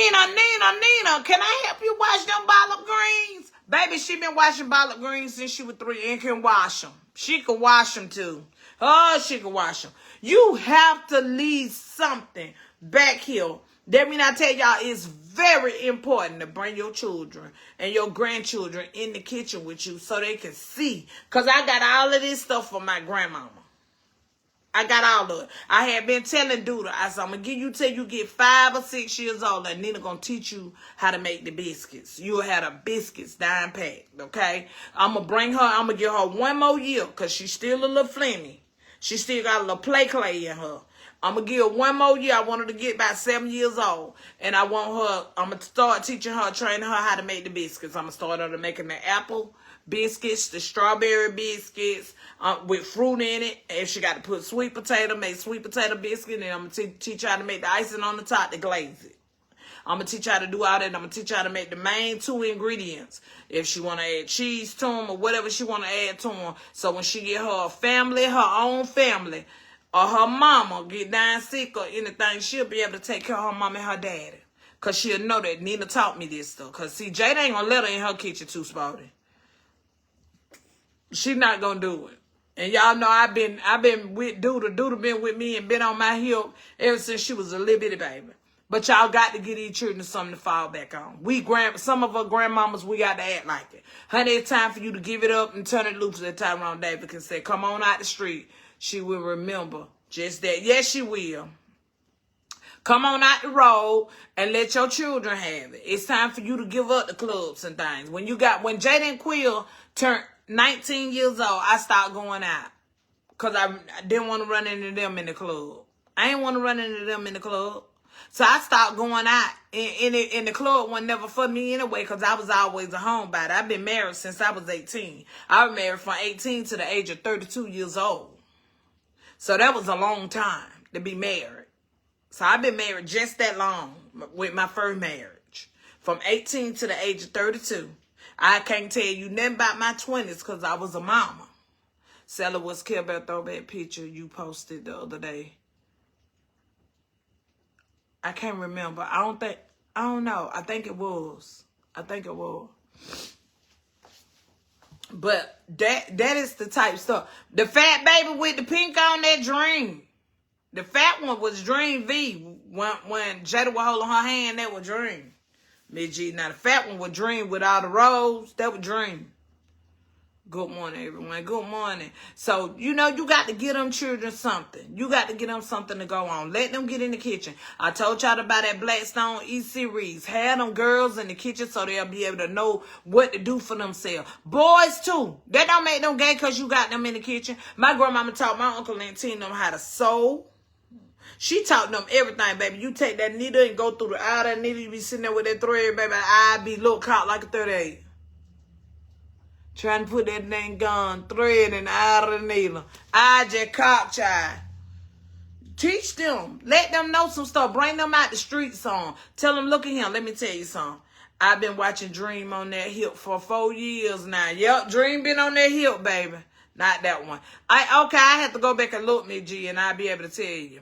can I help you wash them collard greens? Baby, she been washing collard greens since she was 3 and can wash them. She can wash them too. Oh, she can wash them. You have to leave something back here. That mean I tell y'all it's very important to bring your children and your grandchildren in the kitchen with you so they can see. Because I got all of this stuff for my grandmama. I got all of it. I had been telling Duda, I said, I'm going to give you till you get 5 or 6 years old and Nina going to teach you how to make the biscuits. You'll have the biscuits down packed, okay? I'm going to give her 1 more year because she's still a little flimmy. She still got a little clay in her. I'm going to give her 1 more year. I want her to get about 7 years old. And I'm going to start teaching her, training her how to make the biscuits. I'm going to start her to making the apple biscuits, the strawberry biscuits with fruit in it. If she got to put sweet potato, make sweet potato biscuit. And I'm going to teach her how to make the icing on the top to glaze it. I'm going to teach her how to do all that. I'm going to teach her how to make the main 2 ingredients. If she want to add cheese to them or whatever she want to add to them. So when she get her family, her own family, or her mama get down sick or anything, she'll be able to take care of her mama and her daddy. Because she'll know that Nina taught me this stuff. Because, see, Jada ain't going to let her in her kitchen too sporty. She not gonna do it. And y'all know I've been with Duda. Duda been with me and been on my hip ever since she was a little bitty baby. But y'all got to get these children something to fall back on. Some of our grandmamas, we got to act like it. Honey, it's time for you to give it up and turn it loose. That Tyrone Davis can say, come on out the street. She will remember just that. Yes, she will. Come on out the road and let your children have it. It's time for you to give up the clubs and things. When Jaden Quill turned 19 years old, I stopped going out. Because I didn't want to run into them in the club. I didn't want to run into them in the club. So I stopped going out. In the club wasn't never for me anyway, because I was always a homebody. I've been married since I was 18. I was married from 18 to the age of 32 years old. So that was a long time to be married. So I've been married just that long with my first marriage. From 18 to the age of 32. I can't tell you nothing about my 20s because I was a mama. Sella was killed by a throwback picture you posted the other day. I can't remember. I don't know. I think it was. But that is the type of stuff. The fat baby with the pink on, that Dream. The fat one was Dream V. When Jada was holding her hand, that was Dream. Miss G. Now the fat one was Dream with all the rolls. That was Dream. Good morning, everyone. Good morning. So, you got to get them children something. You got to get them something to go on. Let them get in the kitchen. I told y'all about that Blackstone E-Series. Have them girls in the kitchen so they'll be able to know what to do for themselves. Boys, too. That don't make them gay because you got them in the kitchen. My grandmama taught my Uncle Lantine them how to sew. She taught them everything, baby. You take that needle and go through the eye of that needle. You be sitting there with that thread, baby. I be look caught like a 38. Trying to put that dang gun thread in the eye of the needle. I just caught child. Teach them. Let them know some stuff. Bring them out the streets on. Tell them, look at him. Let me tell you something. I've been watching Dream on that hip for 4 years now. Yep, Dream been on that hip, baby. Not that one. I have to go back and look, Miss G, and I'll be able to tell you.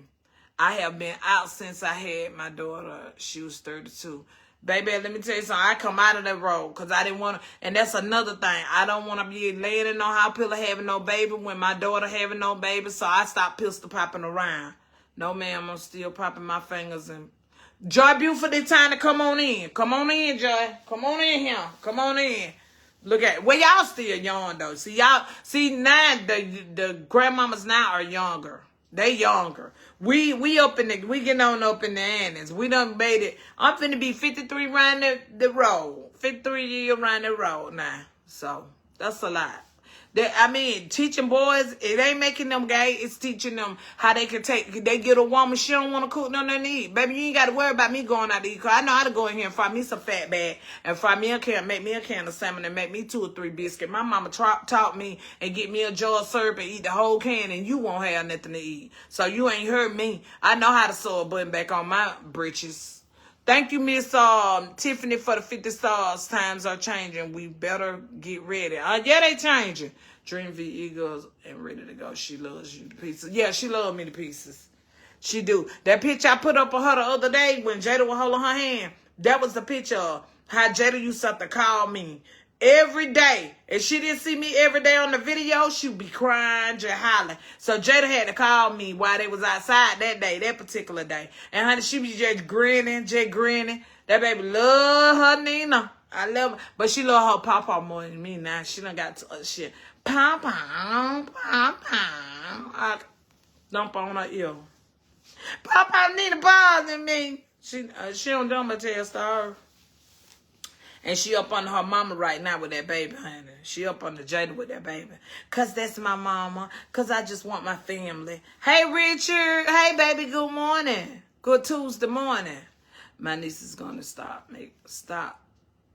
I have been out since I had my daughter. She was 32. Baby, let me tell you something. I come out of that road because I didn't want to. And that's another thing. I don't want to be laying in no hot pillow having no baby when my daughter having no baby. So I stopped pistol popping around. No, ma'am, I'm still popping my fingers. And Joy Buford, it's time to come on in. Come on in, Joy. Come on in here. Come on in. Look at it. Well, y'all still young, though. See, now the grandmamas now are younger. They younger. We getting on up in the annex. We done made it. I'm finna be 53 around the road. 53 years around the road now. So that's a lot. Teaching boys, it ain't making them gay. It's teaching them how they get a woman. She don't want to cook none of need. Baby, you ain't got to worry about me going out to eat. Cause I know how to go in here and fry me some fat bag and fry me a can, make me a can of salmon and make me 2 or 3 biscuits. My mama taught me and get me a jar of syrup and eat the whole can and you won't have nothing to eat. So you ain't heard me. I know how to sew a button back on my britches. Thank you, Miss Tiffany, for the 50 stars. Times are changing. We better get ready. Yeah, they changing. Dream V Eagles and ready to go. She loves you to pieces. Yeah, she loves me to pieces. She do. That picture I put up of her the other day when Jada was holding her hand, that was the picture of how Jada used to have to call me every day. If she didn't see me every day on the video, she'd be crying, just hollering. So Jada had to call me while they was outside that particular day. And honey, she was just grinning. That baby love her Nina. I love her. But she love her papa more than me now. She done got to shit. Pom-pom. I dump on her ear. Papa Nina bothering me. She don't do my tell story. And she up on her mama right now with that baby, honey. She up on the Jada with that baby. Because that's my mama. Because I just want my family. Hey, Richard. Hey, baby. Good morning. Good Tuesday morning. My niece is going to stop.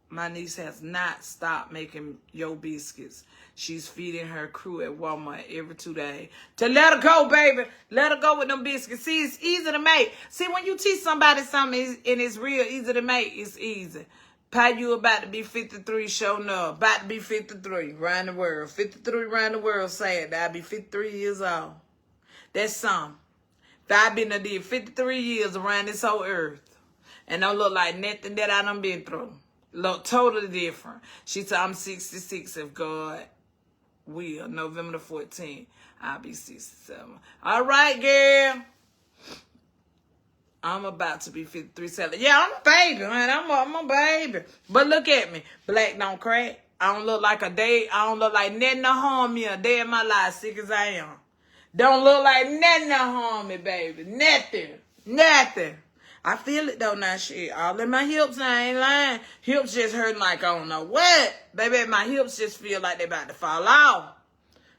My niece has not stopped making your biscuits. She's feeding her crew at Walmart every 2 days. To let her go, baby. Let her go with them biscuits. See, it's easy to make. See, when you teach somebody something and it's real easy to make, it's easy. Pa, you about to be 53, showing up. About to be 53, around the world. 53 around the world saying that I'll be 53 years old. That's something. I've been there 53 years around this whole earth. And don't look like nothing that I done been through. Look totally different. She said, I'm 66 if God will. November the 14th, I'll be 67. All right, girl. I'm about to be 53, 7. Yeah, I'm a baby, honey. I'm a baby. But look at me. Black don't crack. I don't look like a day. I don't look like nothing to harm me a day in my life, sick as I am. Don't look like nothing to harm me, baby. Nothing. Nothing. I feel it, though, now, shit. All in my hips, I ain't lying. Hips just hurting like I don't know what. Baby, my hips just feel like they about to fall off.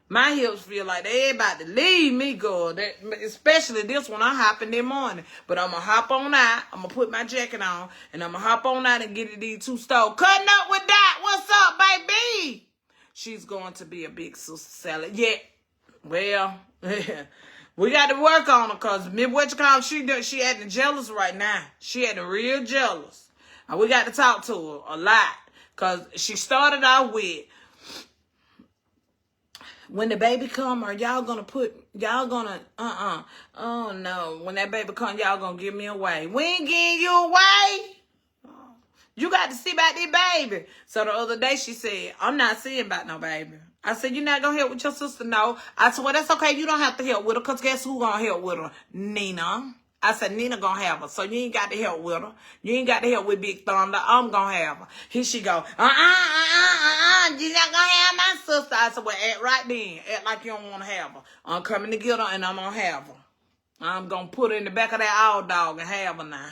My hips feel like they about to leave me, girl. Especially this one, I hop in the morning. But I'm going to hop on out. I'm going to put my jacket on. And I'm going to hop on out and get to these 2 stores. Cutting up with that. What's up, baby? She's going to be a big sister salad. Yeah. Well, we got to work on her because she acting jealous right now. She acting real jealous. And we got to talk to her a lot. Because she started out with, when the baby come, are y'all gonna oh no, when that baby come, y'all gonna give me away. We ain't giving you away. You got to see about this baby. So the other day she said, I'm not seeing about no baby. I said, you're not gonna help with your sister? No. I said, well, that's okay. You don't have to help with her, because guess who gonna help with her? Nina. I said, Nina gonna have her, so you ain't got to help with her. You ain't got to help with Big Thunder. I'm gonna have her. Here she go. You're not gonna have my sister. I said, well, act right then. Act like you don't want to have her. I'm coming to get her, and I'm gonna have her. I'm gonna put her in the back of that owl dog and have her now.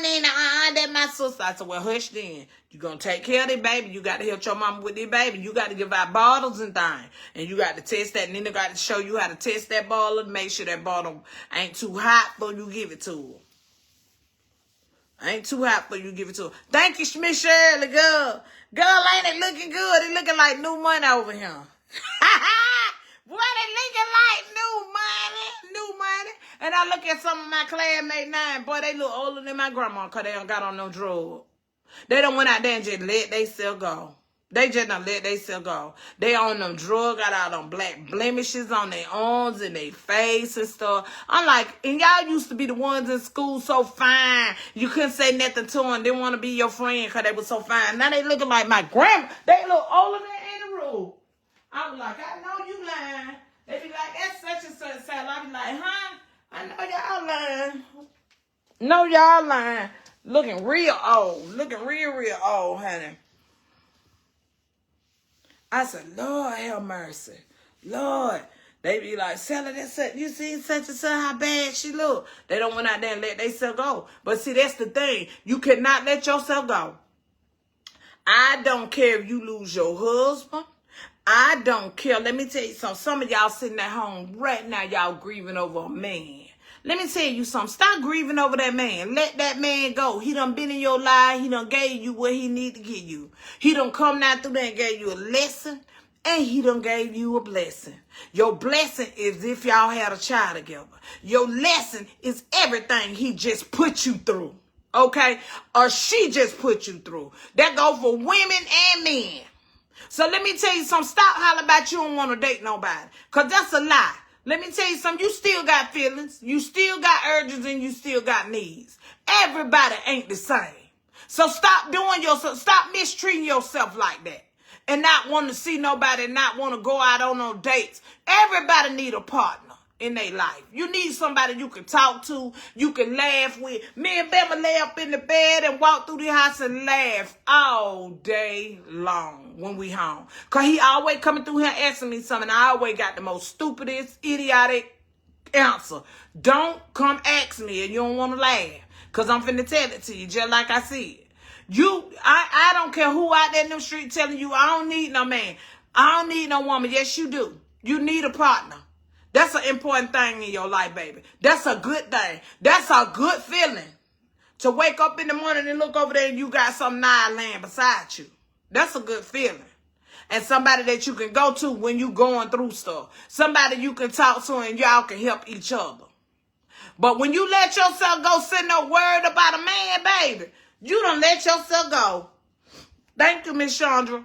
Nina, that's my sister. I said, well, hush then. You gonna take care of this baby. You got to help your mama with this baby. You got to give out bottles and things. And you got to test that. Nina got to show you how to test that bottle and make sure that bottle ain't too hot for you give it to her. Ain't too hot for you give it to her. Thank you, Miss Shirley, girl. Girl, ain't it looking good? It looking like new money over here. What it looking like? New money. New money. And I look at some of my classmates now, and boy, they look older than my grandma because they don't got on no drug. They don't went out there and just let they self go. They just don't let they self go. They on them drug, got all them black blemishes on their arms and their face and stuff. I'm like, and y'all used to be the ones in school so fine. You couldn't say nothing to them. They want to be your friend because they were so fine. Now they looking like my grandma. They look older than any rule. I was like, I know you lying. They be like, that's such and such. I be like, huh? I know y'all lying. No, y'all lying. Looking real old. Looking real old, honey. I said, Lord have mercy. Lord. They be like, Sally, that's it. You see such and such how bad she look. They don't went out there and let themselves go. But see, that's the thing. You cannot let yourself go. I don't care if you lose your husband. I don't care. Let me tell you something. Some of y'all sitting at home right now, y'all grieving over a man. Let me tell you something. Stop grieving over that man. Let that man go. He done been in your life. He done gave you what he need to give you. He done come down through there and gave you a lesson. And he done gave you a blessing. Your blessing is if y'all had a child together. Your lesson is everything he just put you through. Okay? Or she just put you through. That go for women and men. So let me tell you something. Stop hollering about you don't want to date nobody. Because that's a lie. Let me tell you something. You still got feelings. You still got urges and you still got needs. Everybody ain't the same. So stop doing yourself. Stop mistreating yourself like that. And not want to see nobody and not want to go out on no dates. Everybody need a partner in their life. You need somebody you can talk to, you can laugh with. Me and Bama lay up in the bed and walk through the house and laugh all day long when we home. Because he always coming through here asking me something. I always got the most stupidest, idiotic answer. Don't come ask me and you don't want to laugh. Because I'm finna tell it to you just like I said. I don't care who out there in them streets telling you, I don't need no man. I don't need no woman. Yes, you do. You need a partner. That's an important thing in your life, baby. That's a good thing. That's a good feeling. To wake up in the morning and look over there and you got some nice laying beside you. That's a good feeling. And somebody that you can go to when you going through stuff. Somebody you can talk to and y'all can help each other. But when you let yourself go sitting there worried about a man, baby, you done let yourself go. Thank you, Miss Chandra.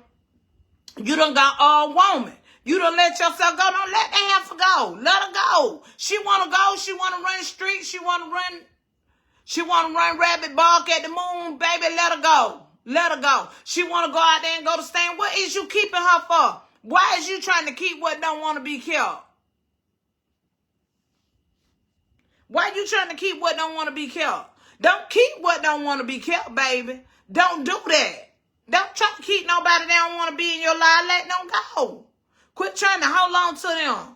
You done got all woman. You done let yourself go. Don't let that heifer go. Let her go. She want to go. She want to run the street. She want to run rabbit bark at the moon. Baby, let her go. Let her go. She want to go out there and go to stand. What is you keeping her for? Why is you trying to keep what don't want to be kept? Why you trying to keep what don't want to be kept? Don't keep what don't want to be kept, baby. Don't do that. Don't try to keep nobody that don't want to be in your life. Let them go. Quit trying to hold on to them.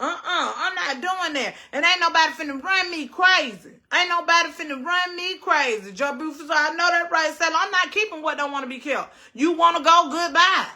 I'm not doing that. And ain't nobody finna run me crazy. Ain't nobody finna run me crazy. Joe Buford, I know that right, Sally. I'm not keeping what don't want to be kept. You want to go, goodbye.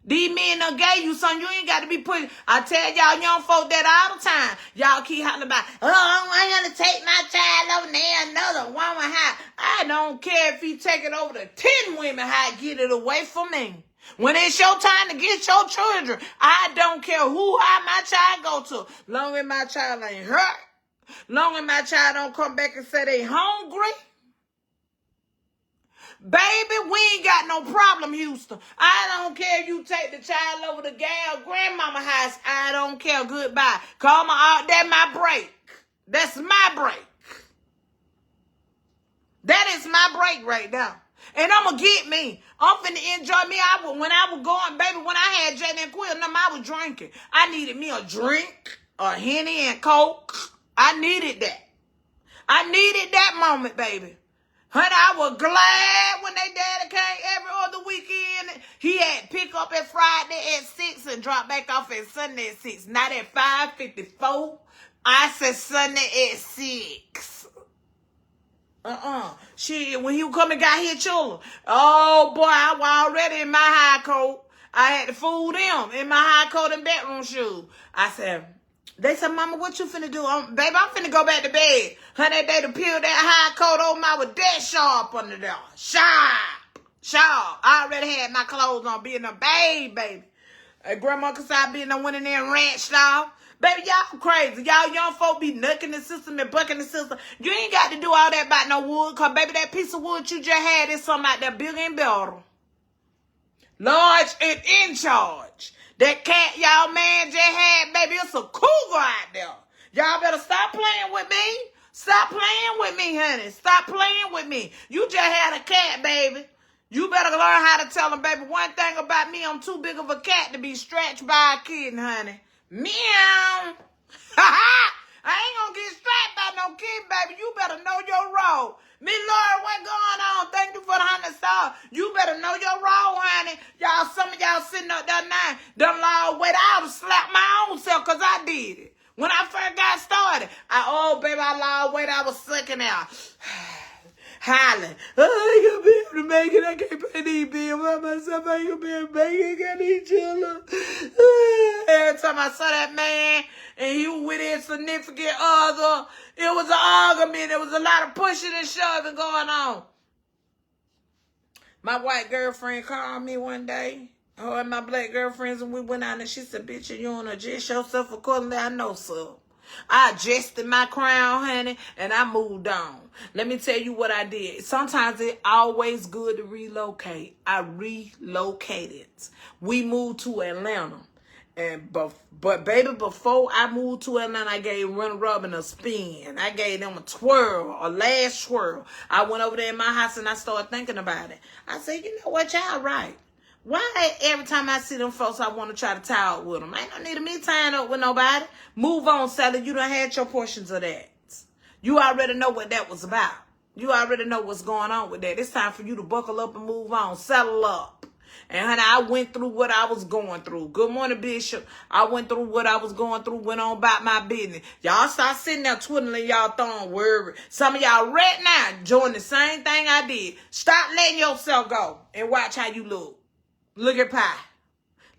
These men done gave you something. You ain't got to be putting. I tell y'all young folk that all the time. Y'all keep hollering about, oh, I'm going to take my child over there, another woman high. I don't care if he take it over to 10 women high, get it away from me. When it's your time to get your children, I don't care who high my child go to. Long as my child ain't hurt. Long as my child don't come back and say they hungry. Baby, we ain't got no problem, Houston. I don't care if you take the child over to gal grandmama house. I don't care. Goodbye. Call my out. That's my break. That's my break. That is my break right now. And I'm going to get me. I'm finna enjoy me. When I was going, baby, when I had Jaden and Quill, I was drinking. I needed me a drink, a Henny and Coke. I needed that. I needed that moment, baby. Honey, I was glad when they daddy came every other weekend. He had pick up at Friday at 6 and drop back off at Sunday at 6. Not at 5:54. I said Sunday at 6. Shit, when he come and got here children. Oh, boy, I was already in my high coat. I had to fool them in my high coat and bedroom shoes. I said, they said, Mama, what you finna do? Baby, I'm finna go back to bed. Honey, they done peeled that high coat over my with that sharp under there. Sharp. I already had my clothes on, being a baby. Grandma Kasai being I went in there and ranched off. Baby, y'all crazy. Y'all young folk be knucking the system and bucking the system. You ain't got to do all that about no wood, because, baby, that piece of wood you just had is something out there bigger and better. Large and in charge. That cat y'all man just had, baby, it's a cougar out there. Y'all better stop playing with me. Stop playing with me, honey. Stop playing with me. You just had a cat, baby. You better learn how to tell them, baby, one thing about me, I'm too big of a cat to be stretched by a kitten, honey. Meow. I ain't gonna get strapped by no kid, baby. You better know your role. Miss Laura, what going on? Thank you for the $100. You better know your role, honey. Y'all, some of y'all sitting up there now, done lost weight. I would slap my own self because I did it. When I first got started, baby, I lost weight. I was sucking out. Hollering. I ain't gonna be able to make it. I can't pay these bills by myself. I ain't gonna be able to make it. I got these children. Every time I saw that man and he was with his significant other, it was an argument. There was a lot of pushing and shoving going on. My white girlfriend called me one day. Her and my black girlfriends, and we went out and she said, bitch, you want to adjust yourself accordingly? I know, sir. I adjusted my crown, honey, and I moved on. Let me tell you what I did. Sometimes it's always good to relocate. I relocated. We moved to Atlanta. But baby, before I moved to Atlanta, I gave Run Robin a spin. I gave them a twirl, a last twirl. I went over there in my house and I started thinking about it. I said, you know what, y'all right. Why every time I see them folks, I want to try to tie up with them? Ain't no need of me tying up with nobody. Move on, Sally. You done had your portions of that. You already know what that was about. You already know what's going on with that. It's time for you to buckle up and move on. Settle up. And honey, I went through what I was going through. Good morning, Bishop. I went through what I was going through, went on about my business. Y'all start sitting there twiddling y'all thumb, worried. Some of y'all right now doing the same thing I did. Stop letting yourself go and watch how you look. Look at Pie.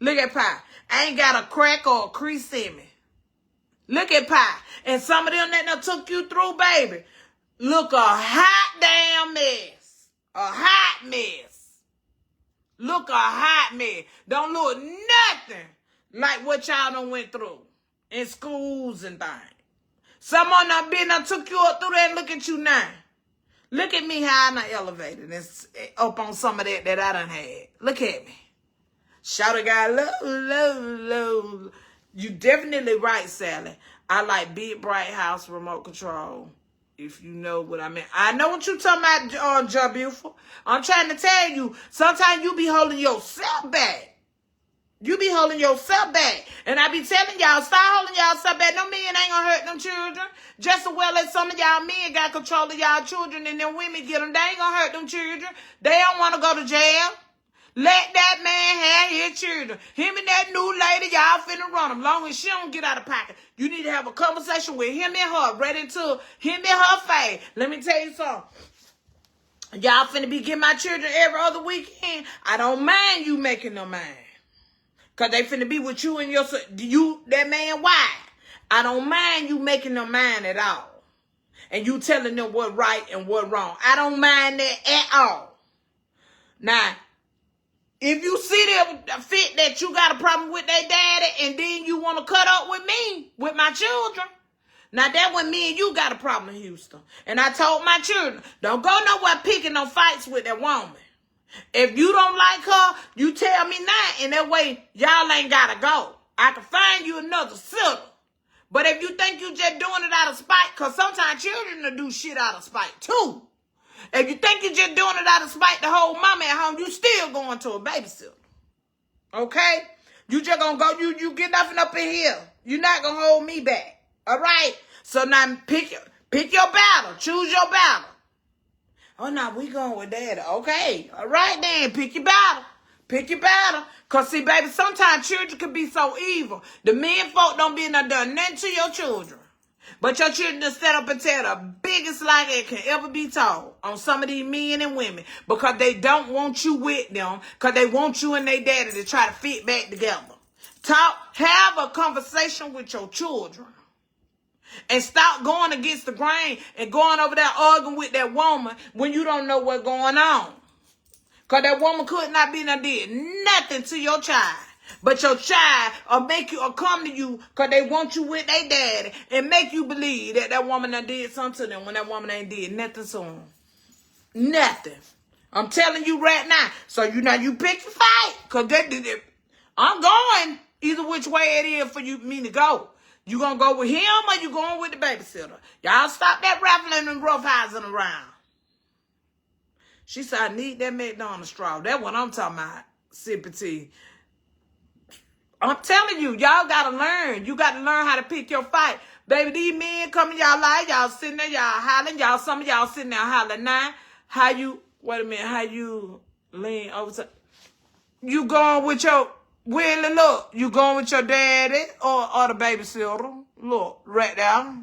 Look at Pie. I ain't got a crack or a crease in me. Look at Pie. And some of them that done took you through, baby, look a hot damn mess. A hot mess. Look a hot mess. Don't look nothing like what y'all done went through in schools and things. Some of them done took you up through there and look at you now. Look at me how I done elevated and up on some of that I done had. Look at me. Shout a guy, love. You definitely right, Sally. I like big, bright house, remote control. If you know what I mean. I know what you talking about, Joe Beautiful. I'm trying to tell you, sometimes you be holding yourself back. You be holding yourself back. And I be telling y'all, stop holding yourself back. No man ain't gonna hurt them children. Just as well as some of y'all men got control of y'all children and them women get them. They ain't gonna hurt them children. They don't want to go to jail. Let that man have his children. Him and that new lady, y'all finna run them. Long as she don't get out of pocket. You need to have a conversation with him and her. Ready to him and her face. Let me tell you something. Y'all finna be getting my children every other weekend. I don't mind you making them mine. Because they finna be with you and that man, why? I don't mind you making them mine at all. And you telling them what right and what wrong. I don't mind that at all. Now, if you see them fit that you got a problem with their daddy and then you want to cut up with me, with my children, now that when me and you got a problem in Houston. And I told my children, don't go nowhere picking no fights with that woman. If you don't like her, you tell me now, and that way y'all ain't gotta go. I can find you another sitter. But if you think you just doing it out of spite, because sometimes children will do shit out of spite too. If you think you just doing it out of spite to hold mama at home, you still going to a babysitter. Okay? You just gonna go, you get nothing up in here. You're not gonna hold me back. All right? So now pick your battle. Choose your battle. Oh, no, we going with that. Okay. All right, then. Pick your battle. Pick your battle. Because, see, baby, sometimes children can be so evil. The men folk don't be done nothing to your children. But your children just set up and tell the biggest lie that can ever be told on some of these men and women. Because they don't want you with them. Because they want you and their daddy to try to fit back together. Have a conversation with your children. And stop going against the grain and going over there arguing with that woman when you don't know what's going on. Because that woman could not be done did nothing to your child. But your child will come to you because they want you with their daddy and make you believe that that woman done did something to them when that woman ain't did nothing to them. Nothing. I'm telling you right now. So you pick your fight. Because I'm going either which way it is for me to go. You gonna go with him or you going with the babysitter? Y'all stop that raffling and roughhousing around. She said, I need that McDonald's straw. That's what I'm talking about. Sipping tea. I'm telling you, y'all gotta learn. You gotta learn how to pick your fight. Baby, these men come in y'all life, y'all sitting there, y'all hollering. Some of y'all sitting there hollering now. How you lean over to, you going with your, Willie, look, you going with your daddy or the babysitter? Look, right there.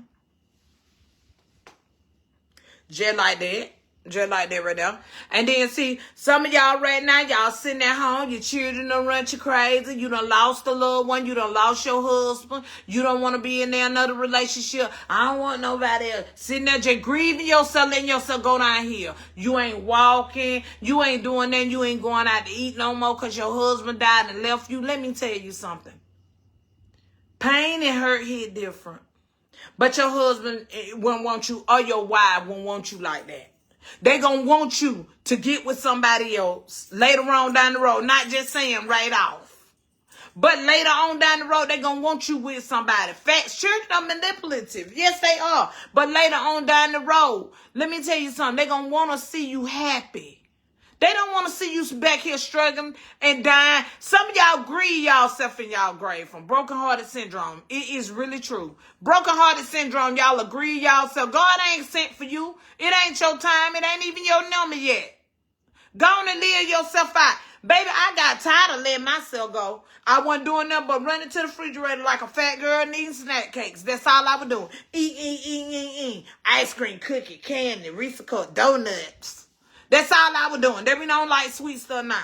Just like that. Just like that right there. And then see, some of y'all right now, y'all sitting at home, your children done run you crazy. You done lost a loved one. You done lost your husband. You don't want to be in there another relationship. I don't want nobody else. Sitting there just grieving yourself, letting yourself go down here. You ain't walking. You ain't doing that. You ain't going out to eat no more because your husband died and left you. Let me tell you something. Pain and hurt hit different. But your husband won't want you, or your wife won't want you like that. They gonna want you to get with somebody else later on down the road. Not just saying right off. But later on down the road, they gonna want you with somebody. Facts, children are manipulative. Yes, they are. But later on down the road, let me tell you something. They gonna want to see you happy. They don't want to see you back here struggling and dying. Some of y'all grieve yourself in y'all grave from brokenhearted syndrome. It is really true. Brokenhearted syndrome, y'all agree yourself. God ain't sent for you. It ain't your time. It ain't even your number yet. Go on and live yourself out. Baby, I got tired of letting myself go. I wasn't doing nothing but running to the refrigerator like a fat girl and eating snack cakes. That's all I was doing. Eat. Ice cream, cookie, candy, Reese's Cup, donuts. That's all I was doing. They don't like sweet stuff now.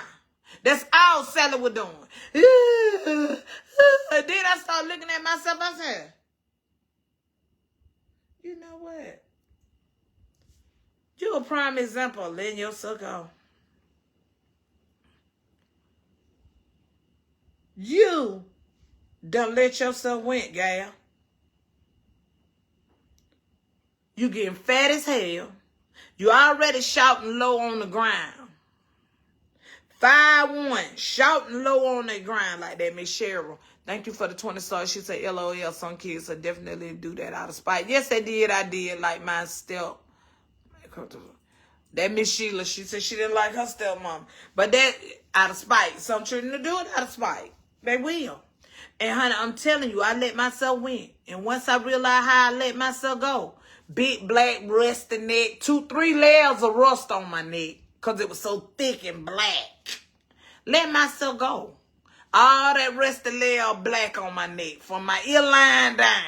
That's all Sally was doing. Then I started looking at myself. I said, you know what? You're a prime example of letting yourself go. You done let yourself went, gal. You getting fat as hell. You already shouting low on the ground. 5'1", shouting low on the ground like that, Miss Cheryl. Thank you for the 20 stars. She said, LOL, some kids will definitely do that out of spite. Yes, they did. I did. Like my step. That Miss Sheila, she said she didn't like her stepmom. But that out of spite. Some children will do it out of spite. They will. And honey, I'm telling you, I let myself win. And once I realized how I let myself go, big black rusty neck, 2-3 layers of rust on my neck, because it was so thick and black. Let myself go. All that rusty layer of black on my neck, from my ear line down.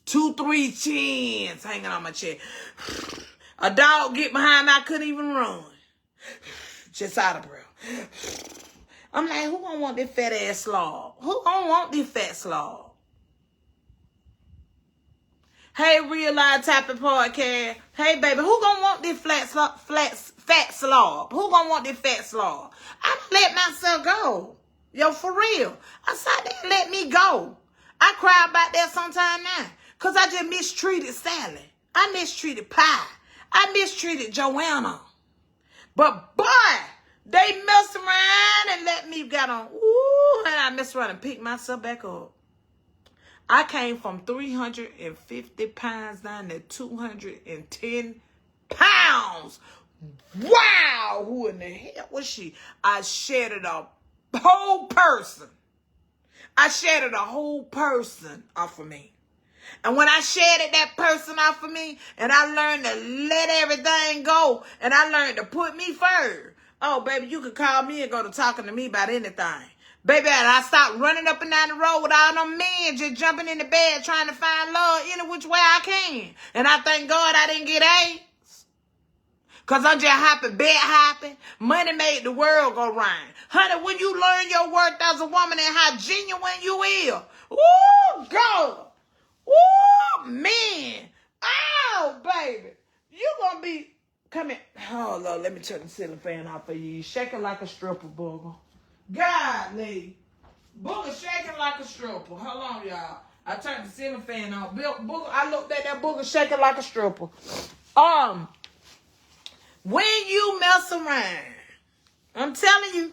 2-3 chins hanging on my chest. A dog get behind me, I couldn't even run. Just out of breath. I'm like, who gonna want this fat ass slob? Who gonna want this fat slob? Hey, Real Life Tapping Podcast. Hey, baby, who gonna want this fat slob? Who gonna want this fat slob? I let myself go. Yo, for real. I sat there and let me go. I cry about that sometime now. Because I just mistreated Sally. I mistreated Pie. I mistreated Joanna. But, boy, they messed around and let me get on. Ooh, and I messed around and picked myself back up. I came from 350 pounds down to 210 pounds. Wow, who in the hell was she? I shattered a whole person. I shattered a whole person off of me. And when I shattered that person off of me, and I learned to let everything go, and I learned to put me first. Oh, baby, you could call me and go to talking to me about anything. Baby, and I stopped running up and down the road with all them men just jumping in the bed trying to find love any which way I can. And I thank God I didn't get AIDS. Because I'm just happy, bed happy. Money made the world go round. Honey, when you learn your worth as a woman and how genuine you is. Ooh, God. Ooh, man. Oh, baby. You gonna be... Come here. Oh, Lord, let me turn the ceiling fan off for you. Shaking like a stripper, booger. Godly. Booger shaking like a stripper. Hold on, y'all. I turned the ceiling fan on. Booger, I looked at that booger shaking like a stripper. When you mess around, I'm telling you,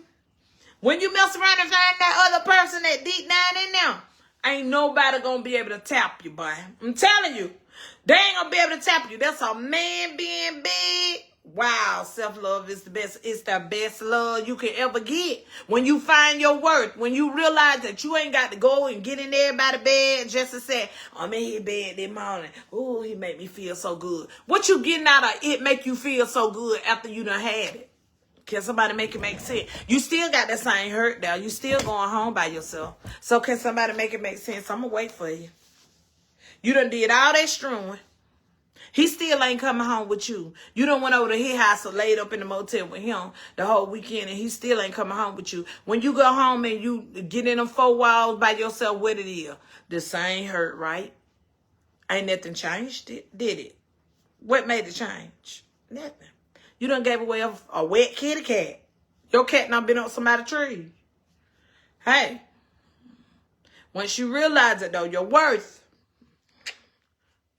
when you mess around and find that other person that deep down in there, ain't nobody gonna be able to tap you, boy. I'm telling you, they ain't gonna be able to tap you. That's a man being big. Wow, self-love is the best. It's the best love you can ever get. When you find your worth, when you realize that you ain't got to go and get in everybody's bed just to say, I'm in his bed this morning. Ooh, he make me feel so good. What you getting out of it make you feel so good after you done had it? Can somebody make it make sense? You still got that same hurt there. You still going home by yourself. So can somebody make it make sense? I'm going to wait for you. You done did all that strewing. He still ain't coming home with you. You done went over to his house or laid up in the motel with him the whole weekend, and he still ain't coming home with you. When you go home and you get in them 4 walls by yourself, what it is? The same hurt, right? Ain't nothing changed, did it? What made it change? Nothing. You done gave away a wet kitty cat. Your cat done been on somebody's tree. Hey, once you realize it, though, your worth,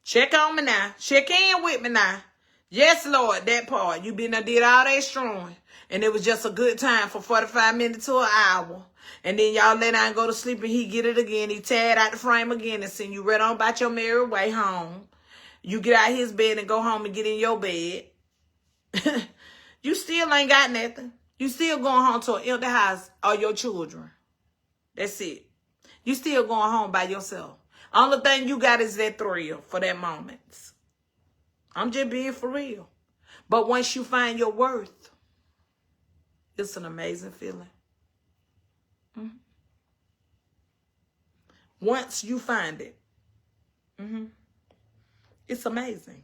check on me now. Check in with me now. Yes, Lord, that part. You been there, did all that strong. And it was just a good time for 45 minutes to an hour. And then y'all lay down and go to sleep and he get it again. He tear it out the frame again and send you right on about your merry way home. You get out his bed and go home and get in your bed. You still ain't got nothing. You still going home to an empty house or your children. That's it. You still going home by yourself. Only thing you got is that thrill for that moment. I'm just being for real. But once you find your worth, it's an amazing feeling. Mm-hmm. Once you find it, it's amazing.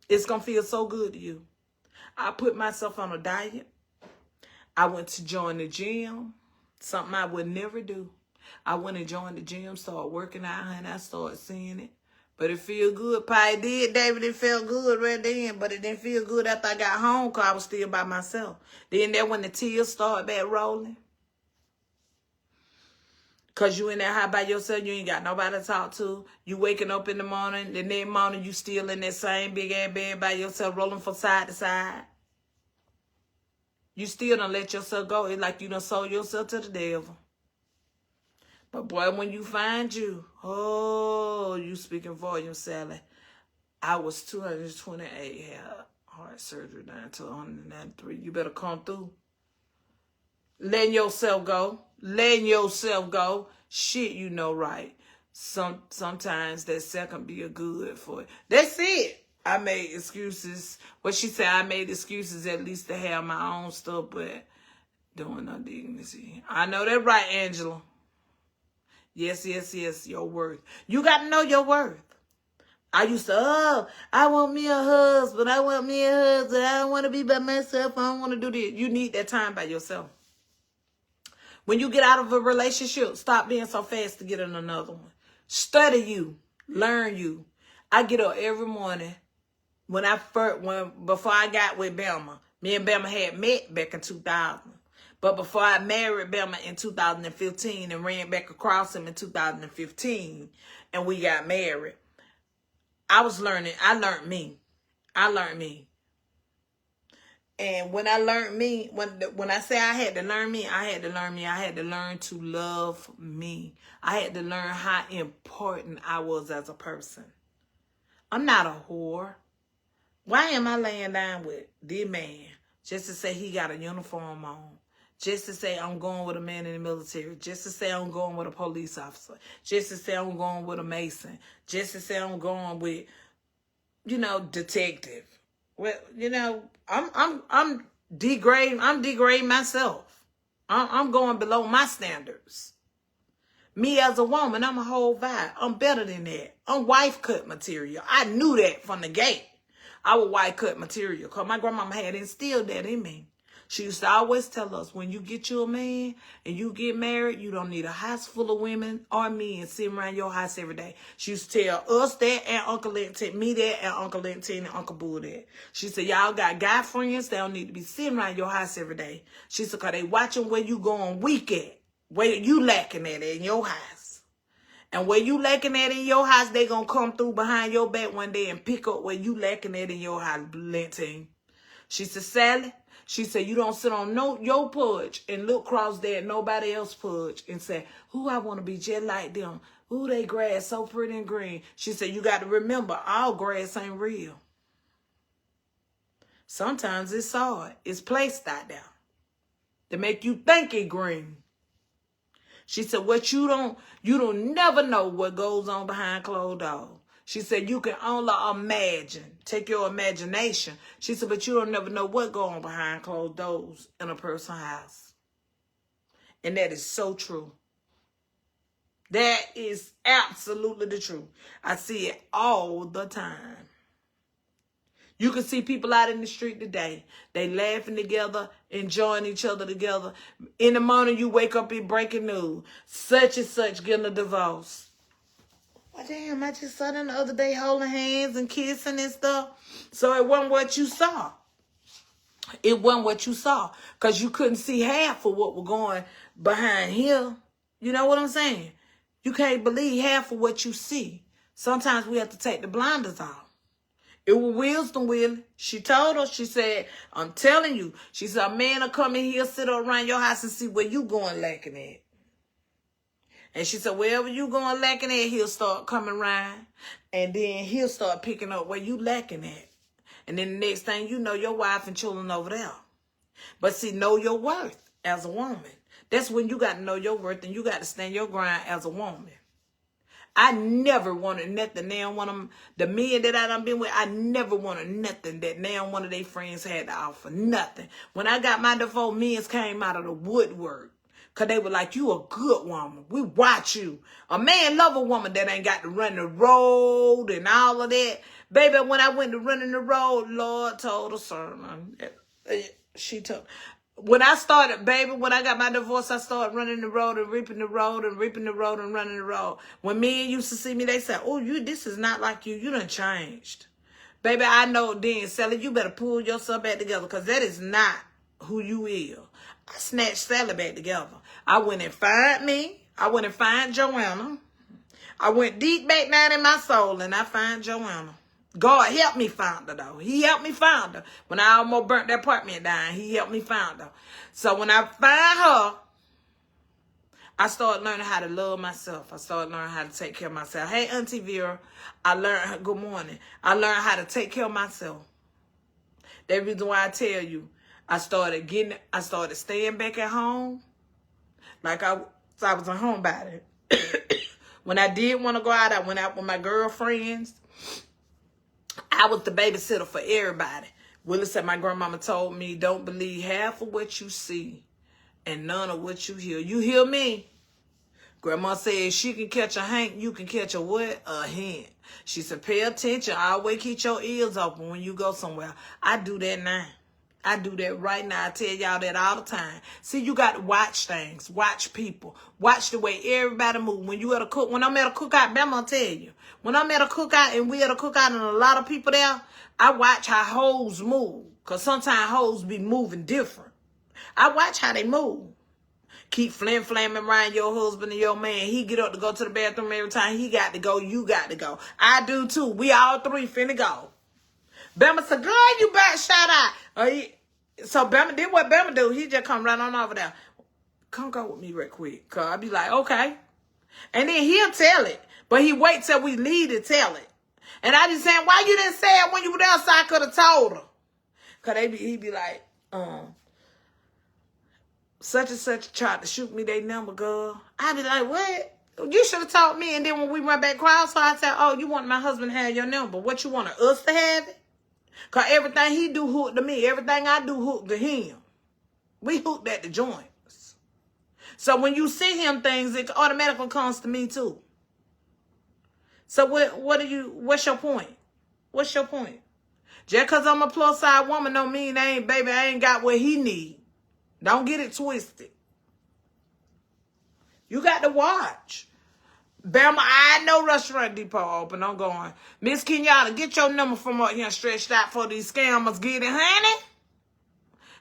It's going to feel so good to you. I put myself on a diet. I went to join the gym, something I would never do. I went and joined the gym, started working out, and I started seeing it. But it feel good. Probably did, David. It felt good right then, but it didn't feel good after I got home because I was still by myself. Then that when the tears started back rolling. Because you in that high by yourself, you ain't got nobody to talk to. You waking up in the morning, the next morning you still in that same big-ass bed by yourself, rolling from side to side. You still don't let yourself go. It's like you done sold yourself to the devil. But boy, when you find you, oh, you speaking volumes, Sally. I was 228, had heart surgery down to 193. You better come through. Letting yourself go. Letting yourself go. Shit, you know right. Sometimes that second be a good for it. That's it. I made excuses. What she said, I made excuses at least to have my own stuff, but doing no dignity. I know that right, Angela. Yes, yes, yes, your worth. You got to know your worth. I used to, I want me a husband. I want me a husband. I don't want to be by myself. I don't want to do this. You need that time by yourself. When you get out of a relationship, stop being so fast to get in another one. Study you. Learn you. I get up every morning. Before I got with Belma, me and Belma had met back in 2000. But before I married Belma in 2015 and ran back across him in 2015, and we got married, I was learning. I learned me. And when I learned me, when I say I had to learn me, I had to learn me. I had to learn to love me. I had to learn how important I was as a person. I'm not a whore. Why am I laying down with this man just to say he got a uniform on? Just to say I'm going with a man in the military. Just to say I'm going with a police officer. Just to say I'm going with a Mason. Just to say I'm going with, detective. Well, I'm degrading. I'm degrading myself. I'm going below my standards. Me as a woman, I'm a whole vibe. I'm better than that. I'm wife cut material. I knew that from the gate. I was wife cut material because my grandmama had instilled that in me. She used to always tell us, when you get you a man and you get married, you don't need a house full of women or men sitting around your house every day. She used to tell us that and Uncle Linton, me that and Uncle Linton and Uncle Bull that. She said, y'all got guy friends, they don't need to be sitting around your house every day. She said, because they watching where you going weak at, where you lacking at in your house. And where you lacking at in your house, they going to come through behind your back one day and pick up where you lacking at in your house, Linton. She said, Sally, she said, you don't sit on your porch and look across there at nobody else's porch and say, I want to be just like them. They grass so pretty and green. She said, you got to remember, all grass ain't real. Sometimes it's hard. It's placed out there to make you think it green. She said, you don't never know what goes on behind closed doors. She said, you can only imagine. Take your imagination. She said, but you don't never know what goes on behind closed doors in a person's house. And that is so true. That is absolutely the truth. I see it all the time. You can see people out in the street today. They laughing together, enjoying each other together. In the morning, you wake up in breaking news. Such and such getting a divorce. Well, damn, I just saw them the other day holding hands and kissing and stuff. So it wasn't what you saw. It wasn't what you saw. Because you couldn't see half of what was going behind here. You know what I'm saying? You can't believe half of what you see. Sometimes we have to take the blinders off. It was wisdom, Willie. She told us, she said, I'm telling you. She said, a man will come in here, sit around your house and see where you going lacking at. And she said, wherever you going lacking at, he'll start coming around. And then he'll start picking up where you lacking at. And then the next thing you know, your wife and children over there. But see, know your worth as a woman. That's when you got to know your worth and you got to stand your ground as a woman. I never wanted nothing. Now one of them, the men that I done been with, I never wanted nothing that now one of their friends had to offer. Nothing. When I got my divorce, men came out of the woodwork. Because they were like, you a good woman. We watch you. A man love a woman that ain't got to run the road and all of that. Baby, when I went to running the road, Lord told a sermon. She told. When I started, baby, when I got my divorce, I started running the road and reaping the road and reaping the road and running the road. When men used to see me, they said, oh, this is not like you. You done changed. Baby, I know then, Sally, you better pull yourself back together because that is not who you is. I snatched Sally back together. I went and found me. I went and found Joanna. I went deep back down in my soul and I found Joanna. God helped me find her, though. He helped me find her. When I almost burnt that apartment down, he helped me find her. So when I find her, I started learning how to love myself. I started learning how to take care of myself. Hey, Auntie Vera, I learned, good morning. I learned how to take care of myself. That's the reason why I tell you, I started staying back at home. Like I was a homebody. When I did want to go out, I went out with my girlfriends. I was the babysitter for everybody. Willie said my grandmama told me, don't believe half of what you see and none of what you hear. You hear me? Grandma said she can catch a hint, you can catch a what? A hint. She said, pay attention. Always keep your ears open when you go somewhere. I do that now. I do that right now. I tell y'all that all the time. See, you got to watch things. Watch people. Watch the way everybody move. When you at a cook, when I'm at a cookout, I'm going to tell you. When I'm at a cookout and we at a cookout and a lot of people there, I watch how hoes move. Because sometimes hoes be moving different. I watch how they move. Keep flamming around your husband and your man. He get up to go to the bathroom every time he got to go. You got to go. I do too. We all three finna go. Bama said, girl, you back shot out. So Bama did what Bama do. He just come right on over there. Come go with me real quick. Cause I be like, okay. And then he'll tell it. But he wait till we need to tell it. And I just saying, why you didn't say it when you were there so I could have told her? Cause he be like, such and such tried to shoot me their number, girl. I be like, what? You should have told me. And then when we went back across, so I said, oh, you want my husband to have your number. What you want us to have it? Because everything he do hook to me. Everything I do hook to him. We hooked at the joints. So when you see him things, it automatically comes to me too. So what's your point? What's your point? Just because I'm a plus side woman don't mean I ain't got what he need. Don't get it twisted. You got to watch. Bama, I know Restaurant Depot open. I'm going. Miss Kenyatta, get your number from up here stretched out for these scammers. Get it, honey?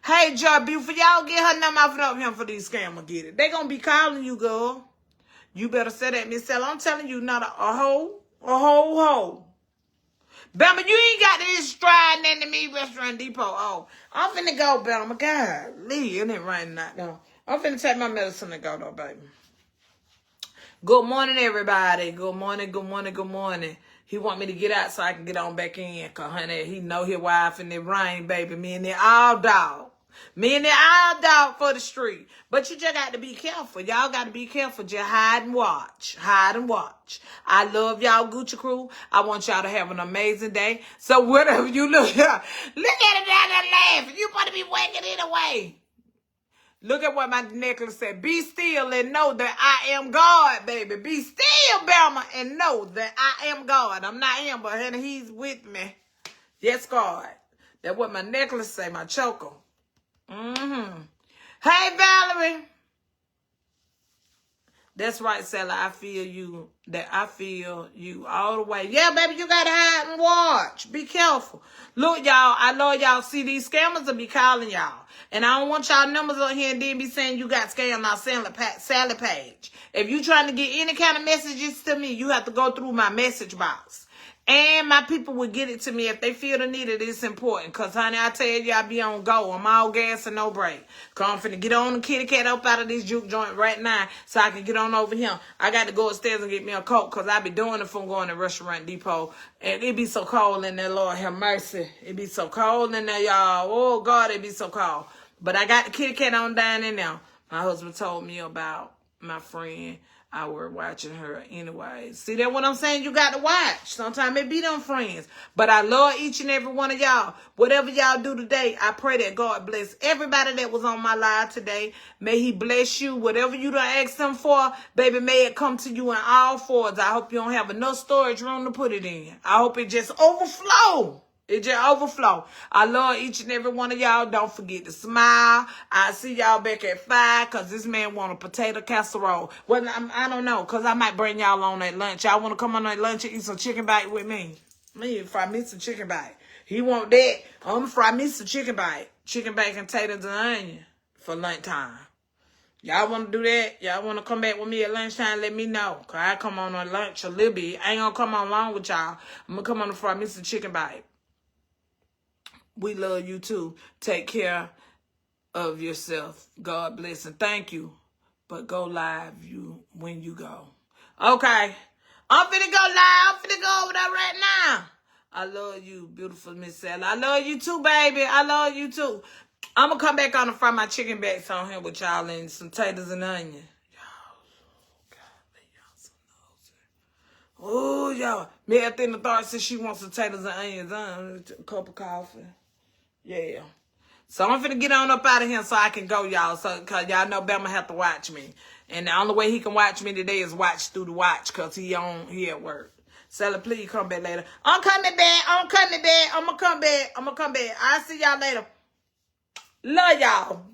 Hey, Joy Beautiful, y'all get her number off up here for these scammers. Get it. They going to be calling you, girl. You better say that, Miss Ella. I'm telling you, not a hoe. A hoe. Bama, you ain't got this striding into me, Restaurant Depot. Oh, I'm finna go, Bama. God, Lee, it ain't raining out now. I'm finna take my medicine and go, though, baby. Good morning, everybody. Good morning. He want me to get out so I can get on back in. Because, honey, he know his wife in the rain, baby. Me and the all dog. For the street. But you just got to be careful. Y'all got to be careful. Just hide and watch. I love y'all, Gucci crew. I want y'all to have an amazing day. So whatever you look at it down there laughing. You want to be waking it away. Look at what my necklace said. Be still and know that I am God, baby. Be still, Bama, and know that I am God. I'm not him, but honey, he's with me. Yes, God. That's what my necklace say, my choker. Hey, Valerie. That's right, Sally. I feel you all the way. Yeah, baby, you got to hide and watch. Be careful. Look, y'all, I love y'all. See, these scammers will be calling y'all. And I don't want y'all numbers on here and then be saying you got scammed on Sally Page. If you trying to get any kind of messages to me, you have to go through my message box. And my people will get it to me if they feel the need. It's important. Because, honey, I tell you, I be on go. I'm all gas and no break. Because I'm finna get on the kitty cat up out of this juke joint right now so I can get on over here. I got to go upstairs and get me a coat because I be doing it from going to Restaurant Depot. And it be so cold in there, Lord have mercy. It be so cold in there, y'all. Oh, God, it be so cold. But I got the kitty cat on down in there. My husband told me about my friend. I were watching her anyway. See that what I'm saying? You got to watch. Sometimes it be them friends. But I love each and every one of y'all. Whatever y'all do today, I pray that God bless everybody that was on my live today. May he bless you. Whatever you done asked him for, baby, may it come to you in all fours. I hope you don't have enough storage room to put it in. I hope it just overflow. It just overflow. I love each and every one of y'all. Don't forget to smile. I see y'all back at 5 because this man want a potato casserole. Well, I don't know because I might bring y'all on at lunch. Y'all want to come on at lunch and eat some chicken bite with me? Me, fry me some chicken bite. He want that. I'm going to fry me some chicken bite. Chicken bacon, potatoes, and onion for lunchtime. Y'all want to do that? Y'all want to come back with me at lunchtime? Let me know. Because I come on lunch a little bit. I ain't going to come on long with y'all. I'm going to come on the front. Me some chicken bite. We love you too. Take care of yourself. God bless and thank you. But go live when you go. Okay. I'm finna go live. I'm finna go over there right now. I love you, beautiful Miss Sally. I love you too, baby. I love you too. I'm going to come back on and fry my chicken backs on here with y'all and some taters and onion. Oh, y'all. Mary Thina thought said she wants some taters and onions. A cup of coffee. Yeah. So I'm finna get on up out of here so I can go, y'all. So, cause y'all know Bama have to watch me. And the only way he can watch me today is watch through the watch. Cause he at work. Sally, please come back later. I'm coming back. I'm gonna come back. I'll see y'all later. Love y'all.